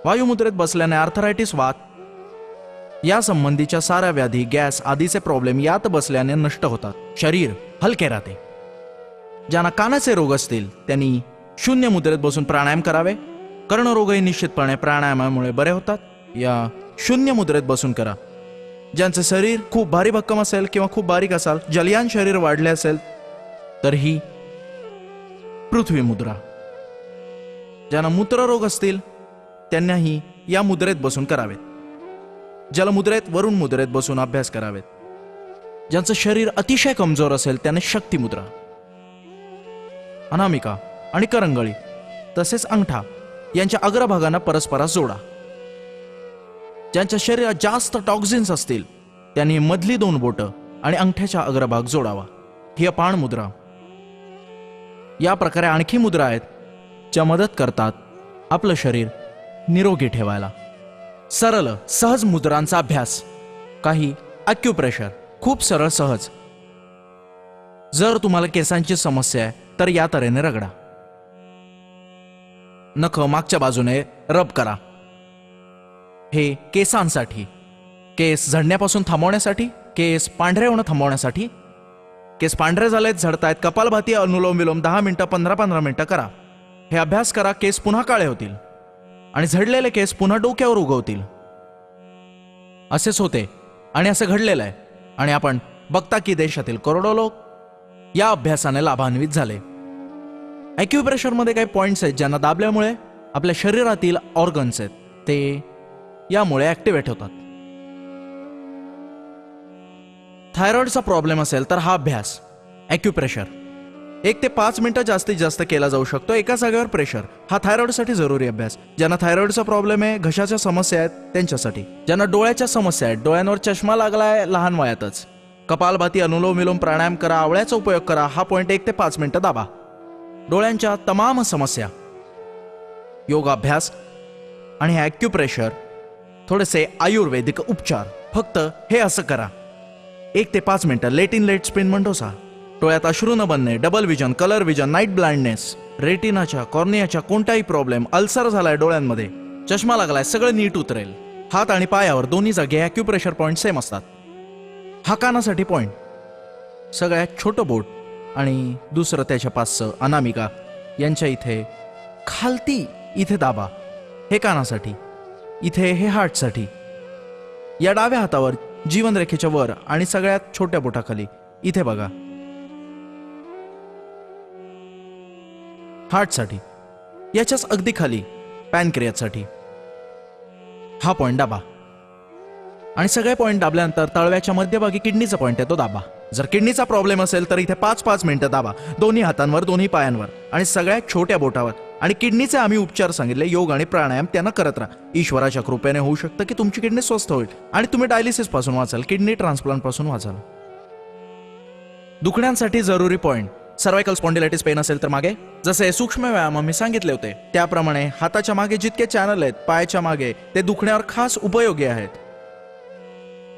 वायुमुद्रेत बसल्याने आर्थरायटिस, वात या संबंधीच्या साऱ्या व्याधी, गॅस आदीचे प्रॉब्लेम यात बसल्याने नष्ट होतात. शरीर हलके राहते. ज्यांना कानाचे रोग असतील त्यांनी शून्य मुद्रेत बसून प्राणायाम करावे. कर्णरोगही निश्चितपणे प्राणायामामुळे बरे होतात. या शून्य मुद्रेत बसून करा. ज्यांचे शरीर खूप भारी भक्कम असेल किंवा खूप बारीक असाल, जलयान शरीर वाढले असेल तर ही पृथ्वी मुद्रा. ज्यांना मूत्ररोग असतील त्यांनाही या मुद्रेत बसून करावेत. जलमुद्रेत, वरुण मुद्रेत बसून अभ्यास करावेत. ज्यांचं शरीर अतिशय कमजोर असेल त्याने शक्ती मुद्रा, अनामिका आणि करंगळी तसेच अंगठा यांच्या अग्रभागांना परस्परास जोडा. ज्यांच्या शरीरात जास्त टॉक्झिन्स असतील त्यांनी मधली 2 बोटं आणि अंगठ्याचा अग्रभाग जोडावा. ही अपान मुद्रा. या प्रकारे आणखी मुद्रा आहेत ज्या मदत करतात आपलं शरीर निरोगी ठेवायला. सरळ सहज मुद्रांचा अभ्यास. काही ॲक्युप्रेशर. खूप सरळ सहज. जर तुम्हाला केसांची समस्या आहे तर या तऱ्हेने रगडा. नख मागच्या बाजूने रब करा. हे केसांसाठी, केस झडण्यापासून थांबवण्यासाठी, केस पांढरे होणं थांबवण्यासाठी. केस पांढरे झालेत, झडतायत, कपालभाती, अनुलोम विलोम 10 मिनिटं 15-15 मिनिटं करा. हे अभ्यास करा. केस पुन्हा काळे होतील आणि झडलेले केस पुन्हा डोक्यावर उगवतील. असेच होते आणि असं घडलेलं आहे. आणि आपण बघता की देशातील करोडो लोक या अभ्यासाने लाभान्वित झाले. ॲक्युप्रेशरमध्ये काही पॉइंट्स आहेत ज्यांना दाबल्यामुळे आपल्या शरीरातील ऑर्गन्स आहेत ते यामुळे ॲक्टिवेट होतात. थायरॉइडचा प्रॉब्लेम असेल तर हा अभ्यास ॲक्युप्रेशर 1 ते 5 मिनिटं जास्तीत जास्त केला जाऊ शकतो एका जागेवर. प्रेशर हा थायरॉइडसाठी जरुरी अभ्यास. ज्यांना थायरॉइडचा प्रॉब्लेम आहे, घशाच्या समस्या आहेत त्यांच्यासाठी. ज्यांना डोळ्याच्या समस्या आहेत, डोळ्यांवर चष्मा लागलाय लहान वयातच, कपालभाती, अनुलोम विलोम प्राणायाम करा, आवळ्याचा उपयोग करा. हा पॉइंट 1 ते 5 मिनिटं दाबा. डोळ्यांच्या तमाम समस्या, योगाभ्यास आणि ॲक्युप्रेशर, थोडेसे आयुर्वेदिक उपचार. फक्त हे असं करा. 1 ते 5 मिनिटं. लेट इन लेट स्पिन म्हणतो सा. डोळ्यात अश्रू न बनणे, double vision, colour vision, night blindness, रेटिनाच्या कॉर्नियाच्या कोणताही प्रॉब्लेम, अल्सर झालाय डोळ्यांमध्ये, चष्मा लागलाय, सगळं नीट उतरेल. हात आणि पायावर दोन्ही जागी ॲक्युप्रेशर पॉइंट सेम असतात. हा कानासाठी पॉइंट. सगळ्यात छोटं बोट आणि दुसरं त्याच्या पासचं अनामिका यांच्या इथे खालती इथे दाबा. हे कानासाठी. इथे हे हार्टसाठी. या डाव्या हातावर जीवनरेखेच्या वर आणि सगळ्यात छोट्या बोटाखाली इथे बघा. हार्टसाठी. याच्याच अगदी खाली पॅनक्रियासाठी. हा पॉइंट दाबा. आणि सगळे पॉइंट दाबल्यानंतर तळव्याच्या मध्यभागी किडनीचा पॉइंट आहे तो दाबा. जर किडनीचा प्रॉब्लेम असेल तर इथे 5-5 मिनिटं दाबा. दोन्ही हातांवर, दोन्ही पायांवर आणि सगळ्यात छोट्या बोटावर. आणि किडनीचे आम्ही उपचार सांगितले, योग आणि प्राणायाम त्यांना करत राहा. ईश्वराच्या कृपेने होऊ शकतं की तुमची किडनी स्वस्थ होईल आणि तुम्ही डायलिसिस पासून वाचाल, किडनी ट्रान्सप्लांट पासून वाचाल. दुखण्यांसाठी जरुरी पॉइंट सर्वायकल स्पॉन्डिलायटिस पेन असेल तर मागे जसे सूक्ष्म व्यायाम मी सांगितले होते त्याप्रमाणे हाताच्या मागे जितके चॅनल आहेत पायाच्या मागे ते दुखण्यावर खास उपयोगी आहेत.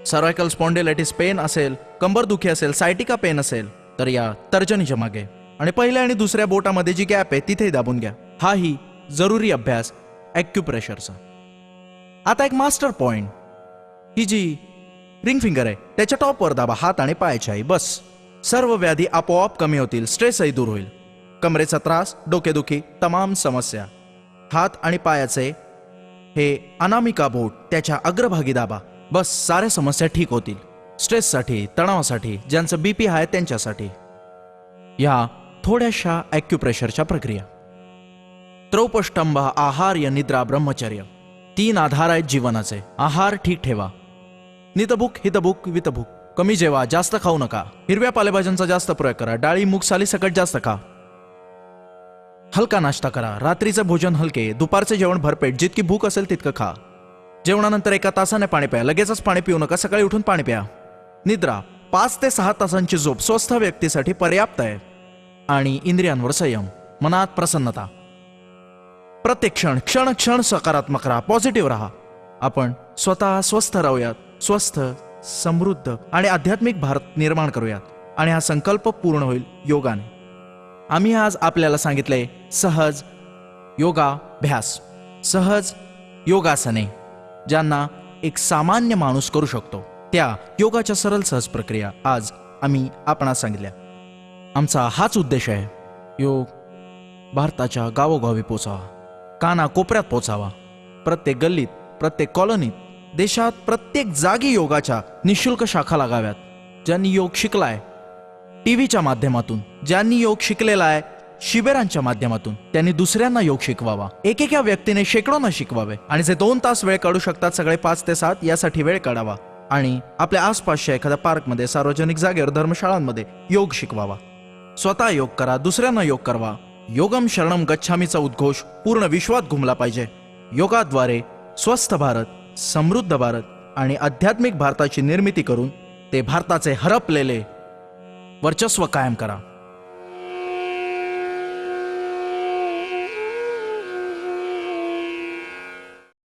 सर्वायकल स्पॉन्डिलायटिस पेन असेल, कंबरदुखी असेल, सायटिका पेन असेल तर या तर्जनीच्या मागे आणि पहिल्या आणि दुसऱ्या बोटामध्ये जी गॅप आहे तिथे दाबून घ्या. हाही जरुरी अभ्यास ॲक्युप्रेशरचा. आता एक मास्टर पॉइंट, ही जी रिंग फिंगर आहे त्याच्या टॉपवर दाबा हात आणि पायाच्याही. बस सर्व व्याधी आपोआप कमी होतील, स्ट्रेसही दूर होईल. कमरेचा त्रास, डोकेदुखी, तमाम समस्या. हात आणि पायाचे हे अनामिका बोट त्याच्या अग्रभागी दाबा. बस साऱ्या समस्या ठीक होतील. स्ट्रेससाठी, तणावासाठी, ज्यांचं बीपी आहे त्यांच्यासाठी. या थोड्याशा ॲक्युप्रेशरच्या प्रक्रिया. त्रौपष्टंभ आहार्य निद्रा ब्रह्मचर्य 3 आधार आहेत जीवनाचे. आहार ठीक ठेवा, नितभूक हितभूक वितभूक. कमी जेवा, जास्त खाऊ नका. हिरव्या पालेभाज्यांचा जास्त प्रयोग करा. डाळी मूग साली सकट जास्त खा. हलका नाश्ता करा. रात्रीचे भोजन हलके, दुपारचे जेवण भरपेट. जितकी भूक असेल तितकं खा. जेवणानंतर 1 तासाने पाणी प्या. लगेचच पाणी पिऊ नका. सकाळी उठून पाणी प्या. निद्रा 5 ते 6 तासांची झोप स्वस्थ व्यक्तीसाठी पर्याप्त आहे. आणि इंद्रियांवर संयम, मनात प्रसन्नता. प्रत्येक क्षण क्षण क्षण सकारात्मक राहा, पॉझिटिव्ह राहा. आपण स्वतः स्वस्थ राहूयात, स्वस्थ, समृद्ध आणि आध्यात्मिक भारत निर्माण करूयात. आणि हा संकल्प पूर्ण होईल योगाने. आम्ही आज आपल्याला सांगितले सहज योगाभ्यास, सहज योगासने ज्यांना एक सामान्य माणूस करू शकतो त्या योगाच्या सरळ सहज प्रक्रिया आज आम्ही आपणास सांगितल्या. आमचा हाच उद्देश आहे, योग भारताच्या गावोगावी पोचावा, काना कोपऱ्यात पोचावा. प्रत्येक गल्लीत, प्रत्येक कॉलनीत, देशात प्रत्येक जागी योगाच्या निशुल्क शाखा लागाव्यात. ज्यांनी योग शिकलाय टीव्हीच्या माध्यमातून, ज्यांनी योग शिकलेला आहे शिबिरांच्या माध्यमातून, त्यांनी दुसऱ्यांना योग शिकवावा. एकेका व्यक्तीने शेकडोंना शिकवावे. आणि जे 2 तास वेळ काढू शकतात सगळे 5 ते 7 यासाठी वेळ काढावा. आणि आपल्या आसपासच्या एखाद्या पार्कमध्ये, सार्वजनिक जागेवर, धर्मशाळांमध्ये योग शिकवावा. स्वतः योग करा, दुसऱ्यांना योग करवा. योगम शरणम गच्छामीचा उद्घोष पूर्ण विश्वात घुमला पाहिजे. योगाद्वारे स्वस्थ भारत, समृद्ध भारत आणि आध्यात्मिक भारताची निर्मिती करून ते भारताचे हरपलेले वर्चस्व कायम करा.